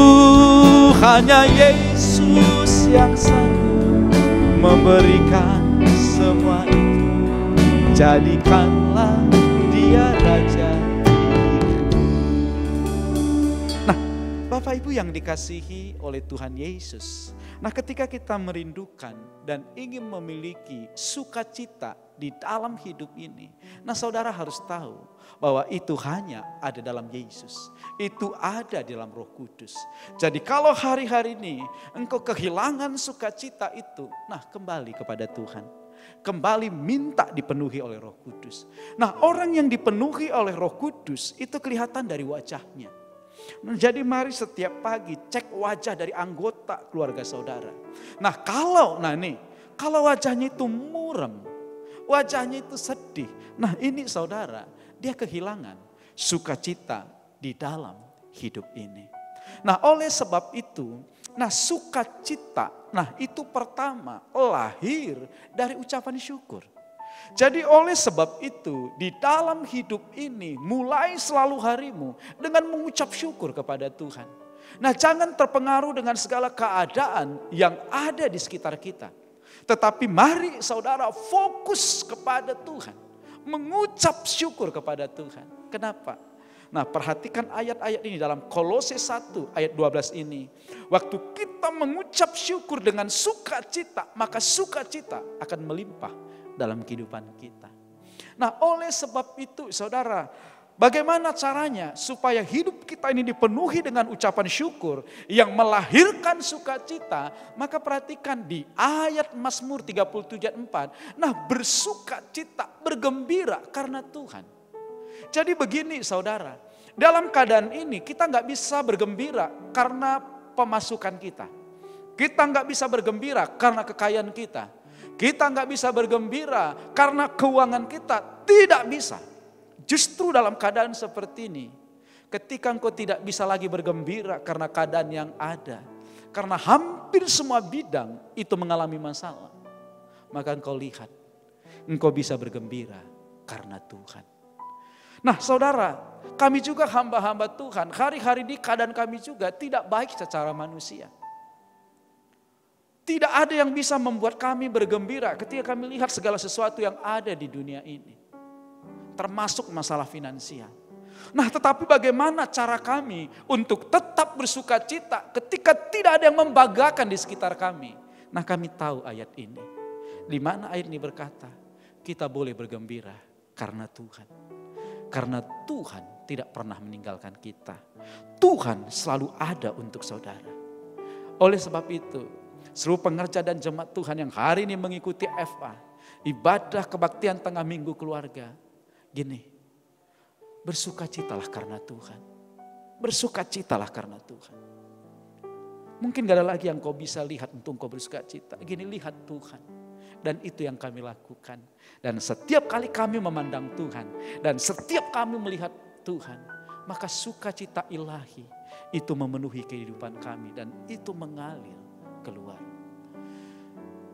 Hanya Yesus yang sanggup memberikan semua itu. Jadikanlah Dia Raja. Nah, Bapak Ibu yang dikasihi oleh Tuhan Yesus, Nah, ketika kita merindukan dan ingin memiliki sukacita di dalam hidup ini, nah saudara harus tahu bahwa itu hanya ada dalam Yesus. Itu ada di dalam Roh Kudus. Jadi kalau hari-hari ini engkau kehilangan sukacita itu, nah kembali kepada Tuhan. Kembali minta dipenuhi oleh Roh Kudus. Nah, orang yang dipenuhi oleh Roh Kudus itu kelihatan dari wajahnya. Jadi mari setiap pagi cek wajah dari anggota keluarga saudara. Nah kalau wajahnya itu muram, wajahnya itu sedih. Nah ini saudara, dia kehilangan sukacita di dalam hidup ini. Nah oleh sebab itu, sukacita, itu pertama lahir dari ucapan syukur. Jadi oleh sebab itu di dalam hidup ini mulai selalu harimu dengan mengucap syukur kepada Tuhan. Nah jangan terpengaruh dengan segala keadaan yang ada di sekitar kita. Tetapi mari saudara fokus kepada Tuhan. Mengucap syukur kepada Tuhan. Kenapa? Nah perhatikan ayat-ayat ini dalam Kolose 1 ayat 12 ini. Waktu kita mengucap syukur dengan sukacita, maka sukacita akan melimpah dalam kehidupan kita. Nah oleh sebab itu saudara, bagaimana caranya supaya hidup kita ini dipenuhi dengan ucapan syukur yang melahirkan sukacita? Maka perhatikan di ayat Mazmur 37 ayat 4. Nah bersukacita, bergembira karena Tuhan. Jadi begini saudara, dalam keadaan ini kita nggak bisa bergembira karena pemasukan kita. Kita nggak bisa bergembira karena kekayaan kita. Kita nggak bisa bergembira karena keuangan kita, tidak bisa. Justru dalam keadaan seperti ini, ketika engkau tidak bisa lagi bergembira karena keadaan yang ada, karena hampir semua bidang itu mengalami masalah, maka engkau lihat, engkau bisa bergembira karena Tuhan. Nah saudara, kami juga hamba-hamba Tuhan, hari-hari ini keadaan kami juga tidak baik secara manusia. Tidak ada yang bisa membuat kami bergembira ketika kami lihat segala sesuatu yang ada di dunia ini. Termasuk masalah finansial. Nah tetapi bagaimana cara kami untuk tetap bersukacita ketika tidak ada yang membanggakan di sekitar kami. Nah kami tahu ayat ini. Di mana ayat ini berkata, kita boleh bergembira karena Tuhan. Karena Tuhan tidak pernah meninggalkan kita. Tuhan selalu ada untuk saudara. Oleh sebab itu, seluruh pengerja dan jemaat Tuhan yang hari ini mengikuti FA, ibadah kebaktian tengah minggu keluarga. Gini, bersukacitalah karena Tuhan. Bersukacitalah karena Tuhan. Mungkin gak ada lagi yang kau bisa lihat untuk kau bersukacita. Gini, lihat Tuhan. Dan itu yang kami lakukan. Dan setiap kali kami memandang Tuhan, dan setiap kami melihat Tuhan, maka sukacita ilahi itu memenuhi kehidupan kami dan itu mengalir keluar.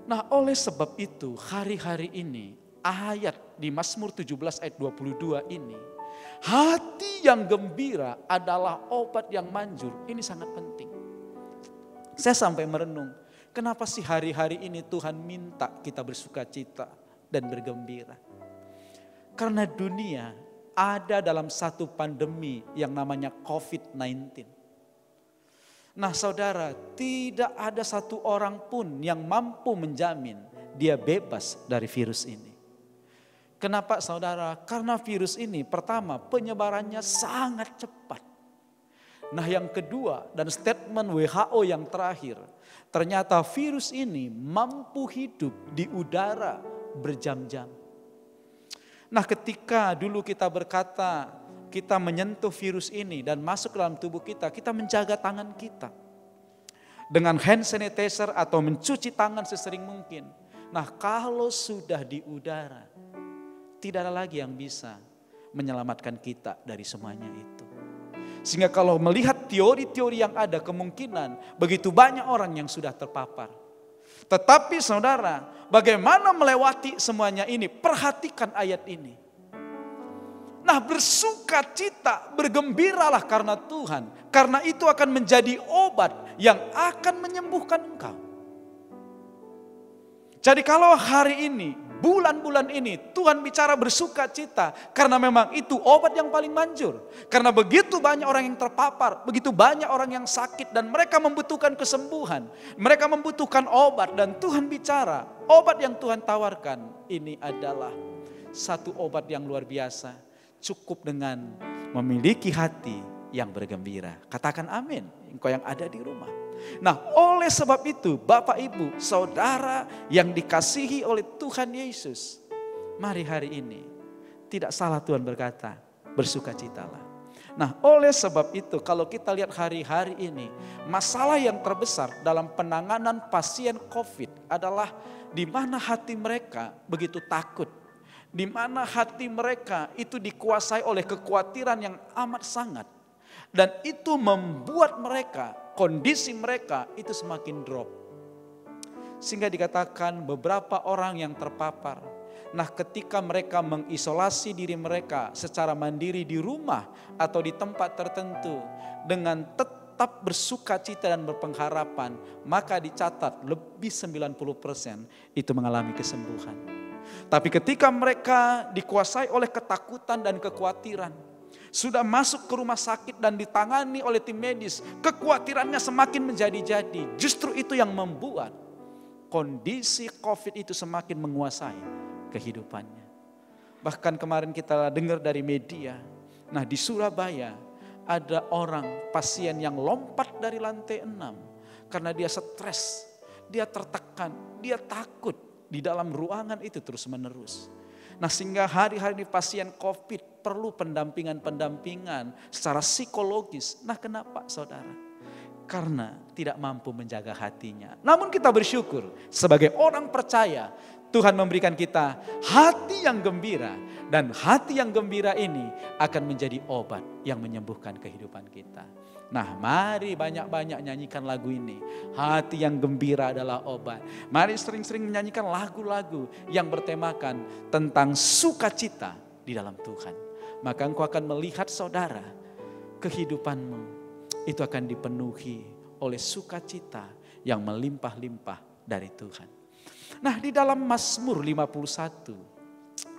Nah oleh sebab itu hari-hari ini ayat di Mazmur 17 ayat 22 ini, hati yang gembira adalah obat yang manjur. Ini sangat penting. Saya sampai merenung, kenapa sih hari-hari ini Tuhan minta kita bersukacita dan bergembira? Karena dunia ada dalam satu pandemi yang namanya COVID-19. Nah saudara, tidak ada satu orang pun yang mampu menjamin dia bebas dari virus ini. Kenapa saudara? Karena virus ini pertama penyebarannya sangat cepat. Nah yang kedua, dan statement WHO yang terakhir, ternyata virus ini mampu hidup di udara berjam-jam. Nah ketika dulu kita berkata, kita menyentuh virus ini dan masuk dalam tubuh kita, kita menjaga tangan kita. Dengan hand sanitizer atau mencuci tangan sesering mungkin. Nah kalau sudah di udara, tidak ada lagi yang bisa menyelamatkan kita dari semuanya itu. Sehingga kalau melihat teori-teori yang ada, kemungkinan begitu banyak orang yang sudah terpapar. Tetapi saudara, bagaimana melewati semuanya ini? Perhatikan ayat ini. Nah bersukacita, bergembiralah karena Tuhan. Karena itu akan menjadi obat yang akan menyembuhkan engkau. Jadi kalau hari ini bulan-bulan ini Tuhan bicara bersuka cita karena memang itu obat yang paling manjur. Karena begitu banyak orang yang terpapar, begitu banyak orang yang sakit dan mereka membutuhkan kesembuhan. Mereka membutuhkan obat dan Tuhan bicara, obat yang Tuhan tawarkan ini adalah satu obat yang luar biasa. Cukup dengan memiliki hati yang bergembira. Katakan amin, engkau yang ada di rumah. Nah, oleh sebab itu Bapak Ibu, saudara yang dikasihi oleh Tuhan Yesus, mari hari ini, tidak salah Tuhan berkata, bersukacitalah. Nah, oleh sebab itu kalau kita lihat hari-hari ini, masalah yang terbesar dalam penanganan pasien COVID adalah di mana hati mereka begitu takut. Di mana hati mereka itu dikuasai oleh kekhawatiran yang amat sangat. Dan itu membuat mereka, kondisi mereka itu semakin drop. Sehingga dikatakan beberapa orang yang terpapar. Nah, ketika mereka mengisolasi diri mereka secara mandiri di rumah atau di tempat tertentu dengan tetap bersukacita dan berpengharapan, maka dicatat lebih 90% itu mengalami kesembuhan. Tapi ketika mereka dikuasai oleh ketakutan dan kekhawatiran, sudah masuk ke rumah sakit dan ditangani oleh tim medis, kekhawatirannya semakin menjadi-jadi. Justru itu yang membuat kondisi COVID itu semakin menguasai kehidupannya. Bahkan kemarin kita dengar dari media, nah di Surabaya ada orang pasien yang lompat dari lantai 6 karena dia stres, dia tertekan, dia takut di dalam ruangan itu terus menerus. Nah, sehingga hari-hari ini pasien COVID perlu pendampingan secara psikologis. Nah, kenapa saudara? Karena tidak mampu menjaga hatinya. Namun kita bersyukur sebagai orang percaya Tuhan memberikan kita hati yang gembira. Dan hati yang gembira ini akan menjadi obat yang menyembuhkan kehidupan kita. Nah, mari banyak-banyak nyanyikan lagu ini. Hati yang gembira adalah obat. Mari sering-sering menyanyikan lagu-lagu yang bertemakan tentang sukacita di dalam Tuhan. Maka engkau akan melihat saudara, kehidupanmu itu akan dipenuhi oleh sukacita yang melimpah-limpah dari Tuhan. Nah, di dalam Mazmur 51,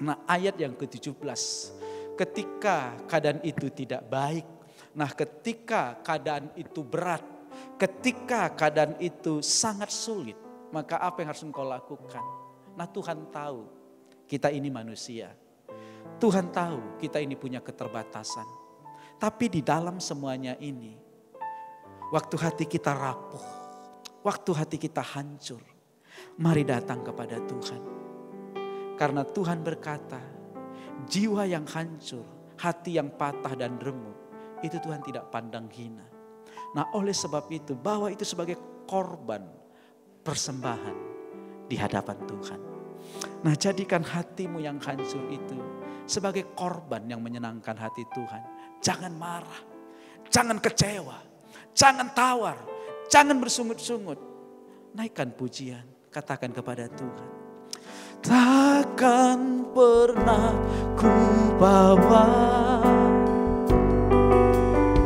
nah ayat yang ke-17, ketika keadaan itu tidak baik, nah ketika keadaan itu berat, ketika keadaan itu sangat sulit, maka apa yang harus engkau lakukan? Nah, Tuhan tahu kita ini manusia. Tuhan tahu kita ini punya keterbatasan. Tapi di dalam semuanya ini, waktu hati kita rapuh, waktu hati kita hancur, mari datang kepada Tuhan. Karena Tuhan berkata, jiwa yang hancur, hati yang patah dan remuk, itu Tuhan tidak pandang hina. Nah, oleh sebab itu, bawa itu sebagai korban persembahan di hadapan Tuhan. Nah, jadikan hatimu yang hancur itu sebagai korban yang menyenangkan hati Tuhan. Jangan marah, jangan kecewa, jangan tawar, jangan bersungut-sungut. Naikkan pujian, katakan kepada Tuhan. Takkan pernah ku bawa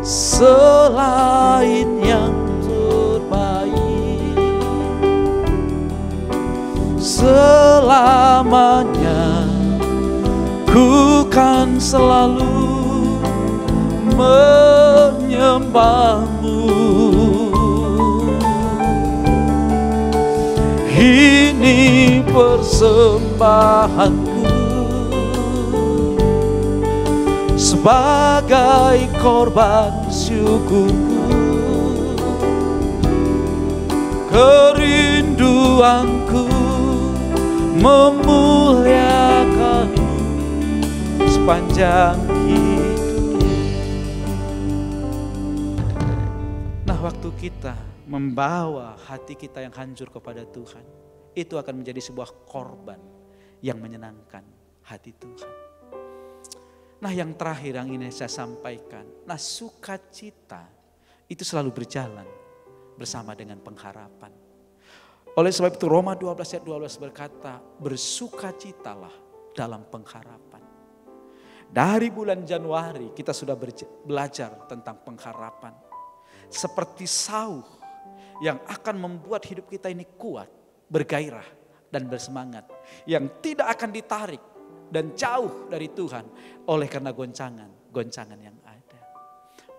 selain yang terbaik, selamanya ku kan selalu menyembahmu. Ini persembahanku sebagai korban syukurku, kerinduanku memuliakanmu sepanjang hidup. Nah, waktu kita membawa hati kita yang hancur kepada Tuhan, itu akan menjadi sebuah korban yang menyenangkan hati Tuhan. Nah, yang terakhir yang ingin saya sampaikan, nah sukacita itu selalu berjalan bersama dengan pengharapan. Oleh sebab itu Roma 12 ayat 12 berkata, bersukacitalah dalam pengharapan. Dari bulan Januari kita sudah belajar tentang pengharapan. Seperti sauh yang akan membuat hidup kita ini kuat, bergairah dan bersemangat, yang tidak akan ditarik dan jauh dari Tuhan oleh karena goncangan yang ada.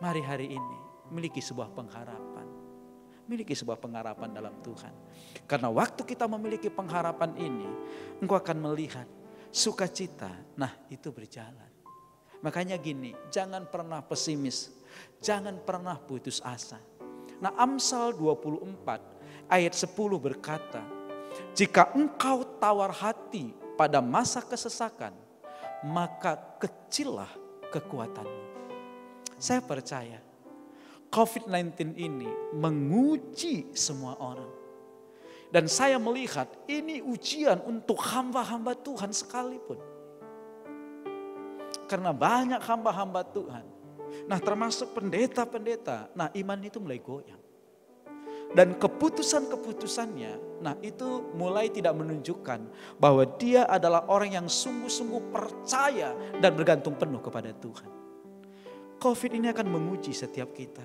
Mari hari ini miliki sebuah pengharapan. Miliki sebuah pengharapan dalam Tuhan. Karena waktu kita memiliki pengharapan ini, engkau akan melihat sukacita. Nah, itu berjalan. Makanya gini, jangan pernah pesimis. Jangan pernah putus asa. Nah, Amsal 24 ayat 10 berkata, jika engkau tawar hati pada masa kesesakan, maka kecillah kekuatanmu. Saya percaya COVID-19 ini menguji semua orang. Dan saya melihat ini ujian untuk hamba-hamba Tuhan sekalipun. Karena banyak hamba-hamba Tuhan. Nah, termasuk pendeta-pendeta. Nah, iman itu mulai goyang. Dan keputusan-keputusannya, nah itu mulai tidak menunjukkan bahwa dia adalah orang yang sungguh-sungguh percaya dan bergantung penuh kepada Tuhan. COVID ini akan menguji setiap kita.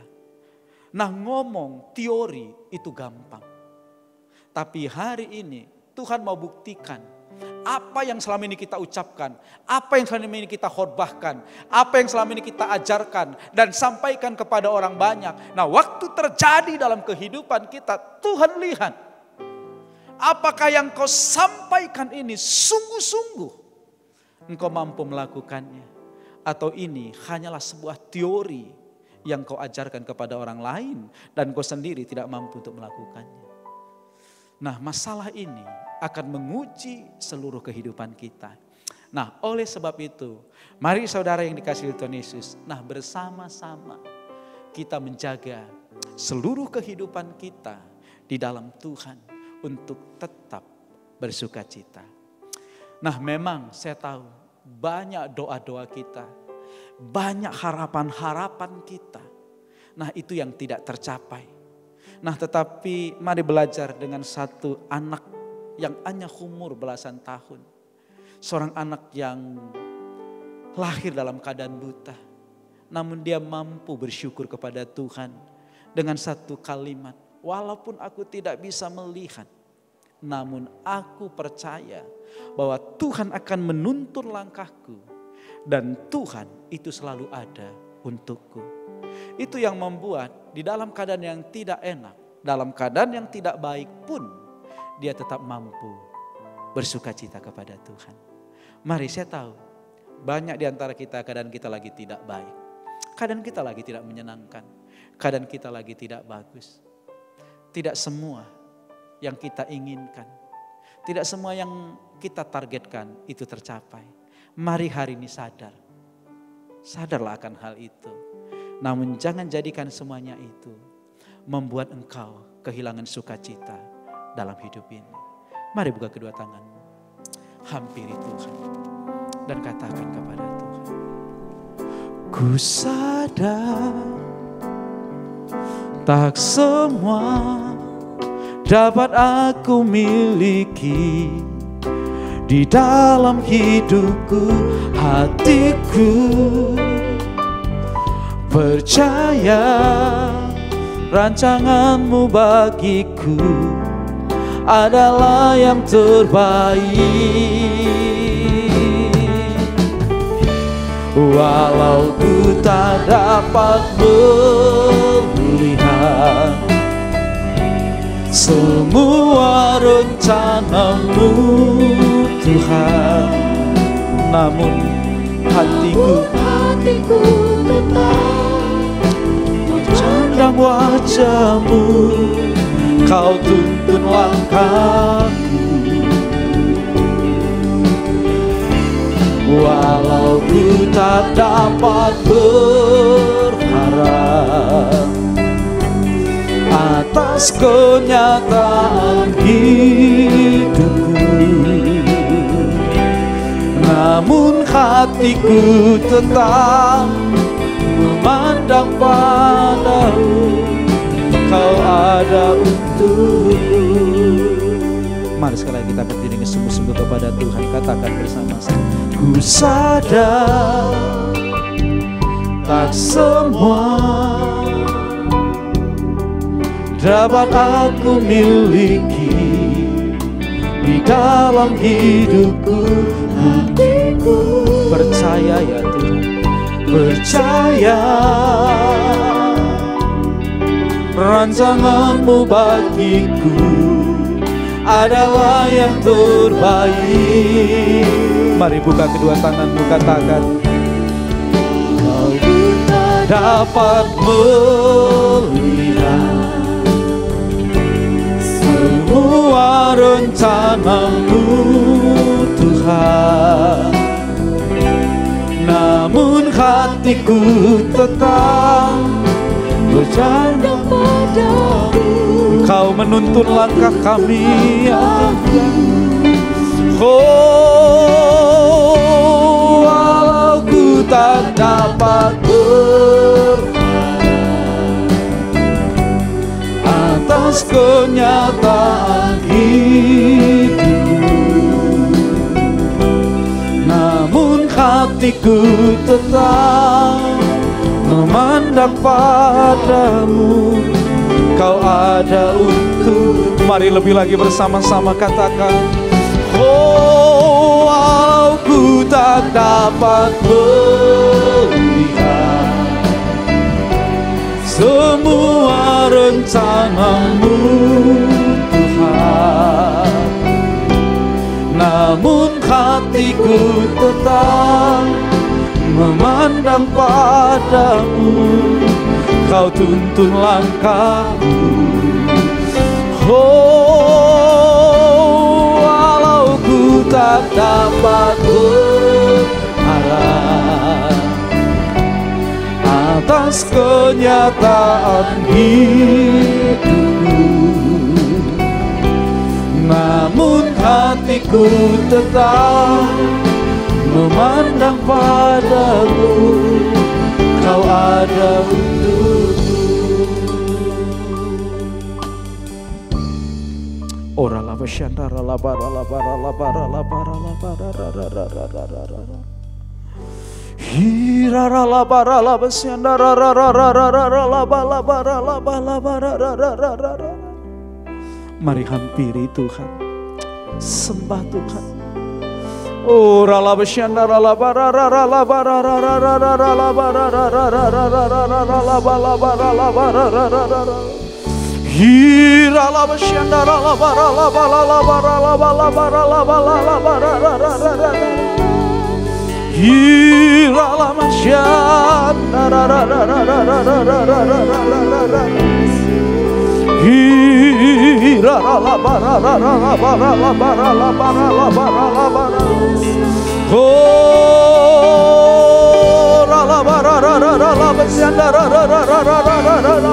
Nah, ngomong teori itu gampang. Tapi hari ini Tuhan mau buktikan apa yang selama ini kita ucapkan, apa yang selama ini kita khotbahkan, apa yang selama ini kita ajarkan dan sampaikan kepada orang banyak. Nah, waktu terjadi dalam kehidupan kita, Tuhan lihat apakah yang kau sampaikan ini sungguh-sungguh engkau mampu melakukannya, atau ini hanyalah sebuah teori yang kau ajarkan kepada orang lain dan kau sendiri tidak mampu untuk melakukannya. Nah, masalah ini akan menguji seluruh kehidupan kita. Nah, oleh sebab itu, mari saudara yang dikasihi Tuhan Yesus, nah bersama-sama kita menjaga seluruh kehidupan kita di dalam Tuhan untuk tetap bersukacita. Nah, memang saya tahu banyak doa-doa kita, banyak harapan-harapan kita. Nah, itu yang tidak tercapai. Nah, tetapi mari belajar dengan satu anak yang hanya umur belasan tahun. Seorang anak yang lahir dalam keadaan buta. Namun dia mampu bersyukur kepada Tuhan dengan satu kalimat. Walaupun aku tidak bisa melihat, namun aku percaya bahwa Tuhan akan menuntun langkahku. Dan Tuhan itu selalu ada untukku. Itu yang membuat di dalam keadaan yang tidak enak, dalam keadaan yang tidak baik pun, dia tetap mampu bersukacita kepada Tuhan. Mari, saya tahu banyak di antara kita keadaan kita lagi tidak baik. Keadaan kita lagi tidak menyenangkan. Keadaan kita lagi tidak bagus. Tidak semua yang kita inginkan, tidak semua yang kita targetkan itu tercapai. Mari hari ini sadarlah akan hal itu. Namun jangan jadikan semuanya itu membuat engkau kehilangan sukacita dalam hidup ini. Mari buka kedua tanganmu, hampiri Tuhan dan katakan kepada Tuhan, ku sadar tak semua dapat aku miliki di dalam hidupku. Hatiku percaya rancanganmu bagiku adalah yang terbaik. Walau ku tak dapat melihat semua rencanamu Tuhan, namun hatiku tetap memandang wajahmu. Kau tuntun langkahku, walau ku tak dapat berharap atas kenyataan hidupku, namun hatiku tetap memandang padamu. Kau ada untukku. Mari sekali kita berdiri dengan sungguh-sungguh kepada Tuhan. Katakan bersama-sama, ku sadar tak semua dapat aku miliki di dalam hidupku, hatiku. Percaya ya Tuhan, percaya rancangan-Mu bagiku adalah yang terbaik. Mari buka kedua tanganmu, katakan, kau tak dapat melihat semua rencana-Mu Tuhan, namun hatiku tetap bercanda padamu. Kau menuntun langkah kami ya Tuhan. Oh, walau ku tak dapat berharap atas kenyataan hidup, namun hatiku tetap memandang padamu. Kau ada untuk. Mari lebih lagi bersama-sama katakan, oh, walau ku tak dapat melihat semua rencana-Mu Tuhan, namun hatiku tetap memandang padamu. Kau tuntun langkahku. Oh, walau ku tak dapat berharap atas kenyataan hidupku, namun hatiku tetap memandang padamu. Kau ada untukku. Ora la bashandara la bara la bara la bara la bara la bara ra ra ra ra ra ra ra ra. Hira ra la bara la bashandara ra ra ra ra ra ra la bara la bara la bara ra ra ra ra ra. Mari hampiri Tuhan, sembah Tuhan. Oh, rala bashandara la bara ra ra la bara ra ra ra ra ra la bara ra ra ra ra ra ra ra ra la bara la bara ra ra ra ra. Hira la bashandara la bara la bara la bara la bara la bara la bara ra ra ra ra ra. Hira la bashandara ra ra ra ra ra ra ra ra ra ra. Hira la bara ra ra la bara la bara la bara la bara la bara. Oh, la bara ra ra ra la bashandara ra ra ra ra ra ra ra.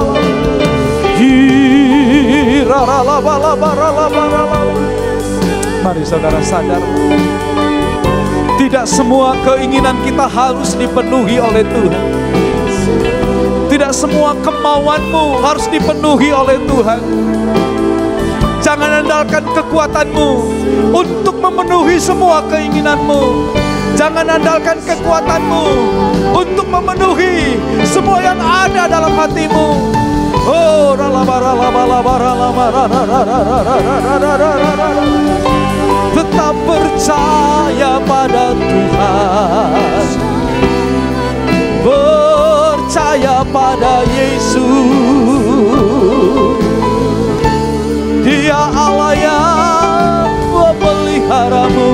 Hira la bara la bara la. Mari saudara sadar, tidak semua keinginan kita harus dipenuhi oleh Tuhan. Tidak semua kemauanmu harus dipenuhi oleh Tuhan. Jangan andalkan kekuatanmu untuk memenuhi semua keinginanmu. Jangan andalkan kekuatanmu untuk memenuhi semua yang ada dalam hatimu. Oh, tetap percaya pada Tuhan. Percaya pada Yesus. Dia Allah yang memeliharamu.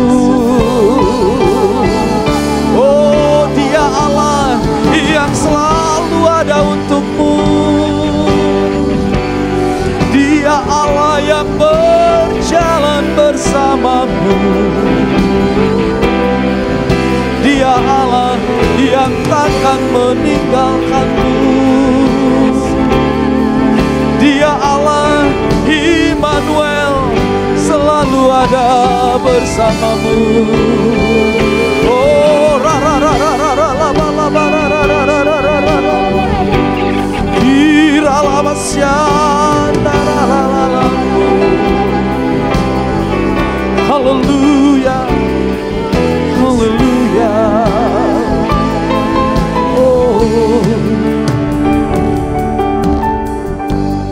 Oh, Dia Allah yang selalu ada untukmu. Dia Allah yang berjalan bersamamu. Dia Allah yang takkan meninggalkanmu. Dia Allah Immanuel, selalu ada bersamamu. Oh, ra ra ra ra ra ra la ba la ba ra ra ra ra ra ra ra ra. Ira la basyanda ra ra ra ra. Haleluya, haleluya. Oh,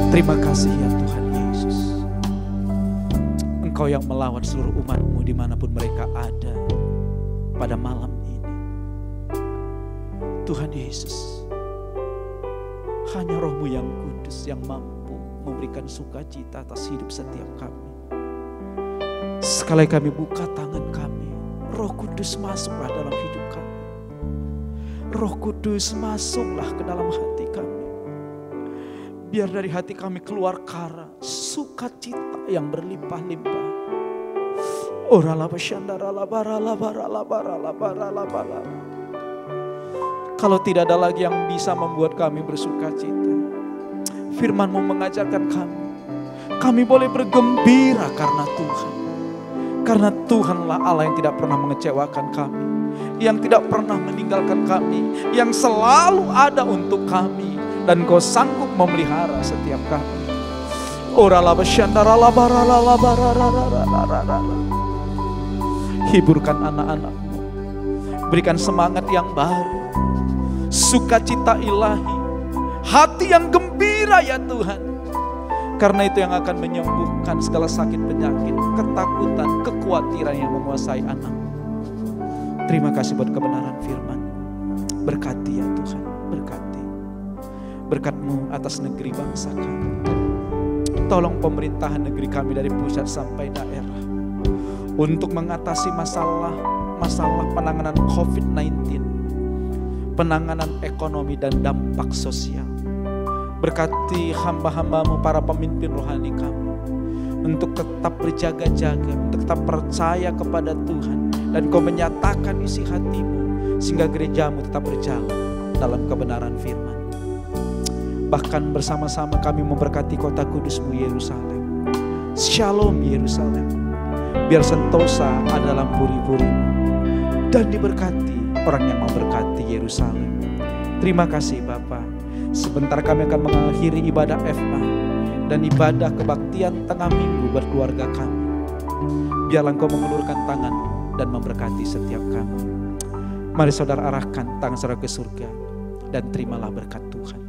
terima kasih ya Tuhan Yesus. Engkau yang melawat seluruh umat-Mu dimanapun mereka ada pada malam ini. Tuhan Yesus, hanya Roh-Mu yang kudus yang mampu memberikan sukacita atas hidup setiap kami. Sekali kami buka tangan kami, Roh Kudus masuklah dalam hidup kami. Roh Kudus masuklah ke dalam hati kami. Biar dari hati kami keluar kara sukacita yang berlimpah-limpah. Kalau tidak ada lagi yang bisa membuat kami bersukacita, firman-Mu mengajarkan kami boleh bergembira karena Tuhan. Karena Tuhanlah Allah yang tidak pernah mengecewakan kami, yang tidak pernah meninggalkan kami, yang selalu ada untuk kami, dan Kau sanggup memelihara setiap kami. Hiburkan anak-anak-Mu, berikan semangat yang baru, sukacita ilahi, hati yang gembira ya Tuhan. Karena itu yang akan menyembuhkan segala sakit penyakit, ketakutan, kekhawatiran yang menguasai anak. Terima kasih buat kebenaran firman. Berkati ya Tuhan, berkati. Berkat-Mu atas negeri bangsa kami. Tolong pemerintahan negeri kami dari pusat sampai daerah untuk mengatasi masalah penanganan COVID-19, penanganan ekonomi dan dampak sosial. Berkati hamba-hamba-Mu para pemimpin rohani kami untuk tetap berjaga-jaga, untuk tetap percaya kepada Tuhan, dan Kau menyatakan isi hati-Mu sehingga gereja-Mu tetap berjalan dalam kebenaran firman. Bahkan bersama-sama kami memberkati kota kudus-Mu Yerusalem. Shalom Yerusalem, biar sentosa ada dalam puri-puri-Mu, dan diberkati orang yang memberkati Yerusalem. Terima kasih Bapa. Sebentar kami akan mengakhiri ibadah FA dan ibadah kebaktian tengah minggu berkeluarga kami. Biarlah Engkau mengulurkan tangan dan memberkati setiap kami. Mari saudara arahkan tangan saudara ke surga dan terimalah berkat Tuhan.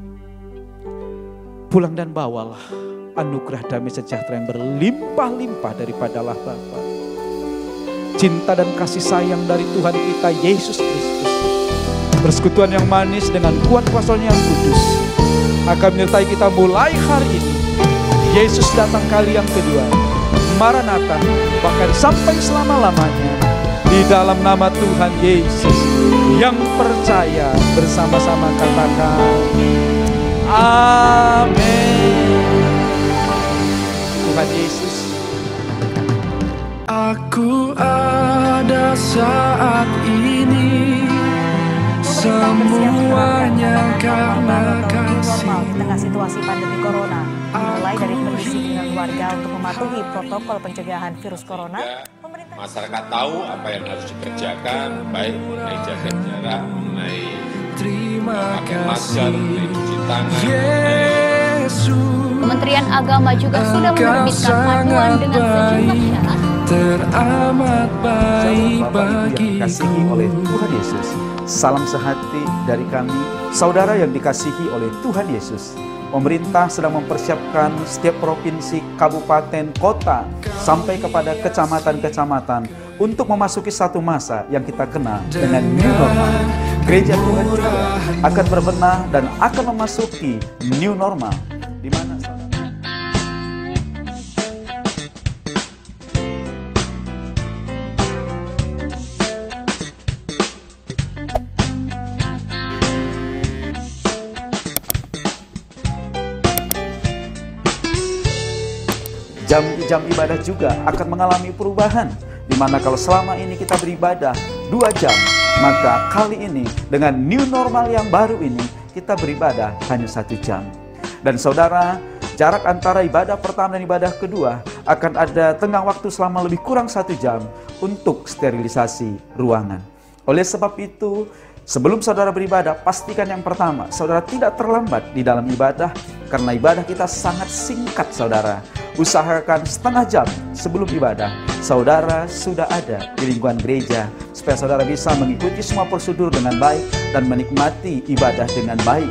Pulang dan bawalah anugerah damai sejahtera yang berlimpah-limpah daripada Allah Bapa. Cinta dan kasih sayang dari Tuhan kita Yesus Kristus, persekutuan yang manis dengan kuat kuasa-Nya yang kudus akan menyertai kita mulai hari ini. Yesus datang kali yang kedua, Maranatha, bahkan sampai selama-lamanya. Di dalam nama Tuhan Yesus, yang percaya bersama-sama katakan amin. Tuhan Yesus. Aku ada saat ini, semuanya karena kasih. Di tengah situasi pandemi corona, mulai dari kondisi dengan keluarga untuk mematuhi protokol pencegahan virus corona. Masyarakat tahu apa yang harus dikerjakan, baik mengenai jaga jarak, mengenai pakai masker, mengenai cuci tangan. Kementerian Agama juga sudah menerbitkan panduan dengan sejumlah syarat. Teramat baik bagi dikasihi oleh Tuhan Yesus. Salam sehati dari kami, saudara yang dikasihi oleh Tuhan Yesus. Pemerintah sedang mempersiapkan setiap provinsi, kabupaten, kota, sampai kepada kecamatan-kecamatan untuk memasuki satu masa yang kita kenal dengan new normal. Gereja Tuhan juga akan berbenah dan akan memasuki new normal, di mana jam ibadah juga akan mengalami perubahan. Di mana kalau selama ini kita beribadah 2 jam, maka kali ini dengan new normal yang baru ini kita beribadah hanya 1 jam. Dan saudara, jarak antara ibadah pertama dan ibadah kedua akan ada tenggang waktu selama lebih kurang 1 jam untuk sterilisasi ruangan. Oleh sebab itu, sebelum saudara beribadah, pastikan yang pertama, saudara tidak terlambat di dalam ibadah, karena ibadah kita sangat singkat saudara. Usahakan setengah jam sebelum ibadah, saudara sudah ada di lingkungan gereja, supaya saudara bisa mengikuti semua prosedur dengan baik dan menikmati ibadah dengan baik.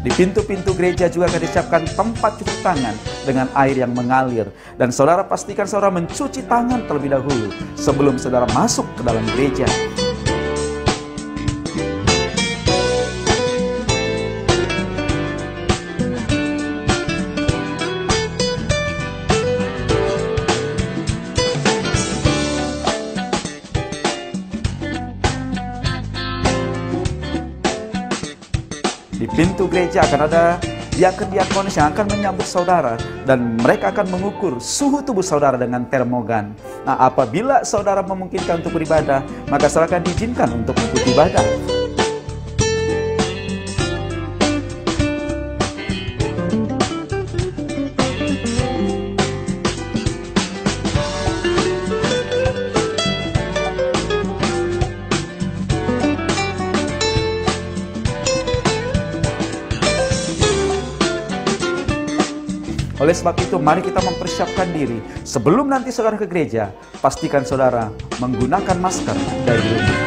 Di pintu-pintu gereja juga akan disiapkan tempat cuci tangan dengan air yang mengalir. Dan saudara pastikan saudara mencuci tangan terlebih dahulu sebelum saudara masuk ke dalam gereja. Di pintu gereja akan ada diakon-diakonis yang akan menyambut saudara dan mereka akan mengukur suhu tubuh saudara dengan termogan. Nah, apabila saudara memungkinkan untuk beribadah, maka saudara akan diizinkan untuk mengikuti ibadah. Oleh sebab itu, mari kita mempersiapkan diri. Sebelum nanti saudara ke gereja, pastikan saudara menggunakan masker dari rumah.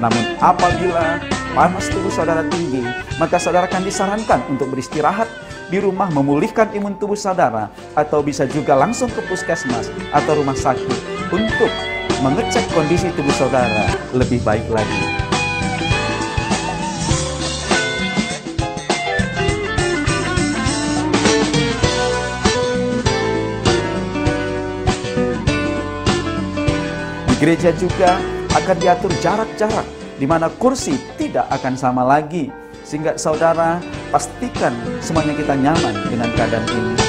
Namun apabila panas tubuh saudara tinggi, maka saudara akan disarankan untuk beristirahat di rumah, memulihkan imun tubuh saudara, atau bisa juga langsung ke puskesmas atau rumah sakit untuk mengecek kondisi tubuh saudara lebih baik lagi. Di gereja juga akan diatur jarak-jarak di mana kursi tidak akan sama lagi, sehingga saudara pastikan semuanya kita nyaman dengan keadaan ini.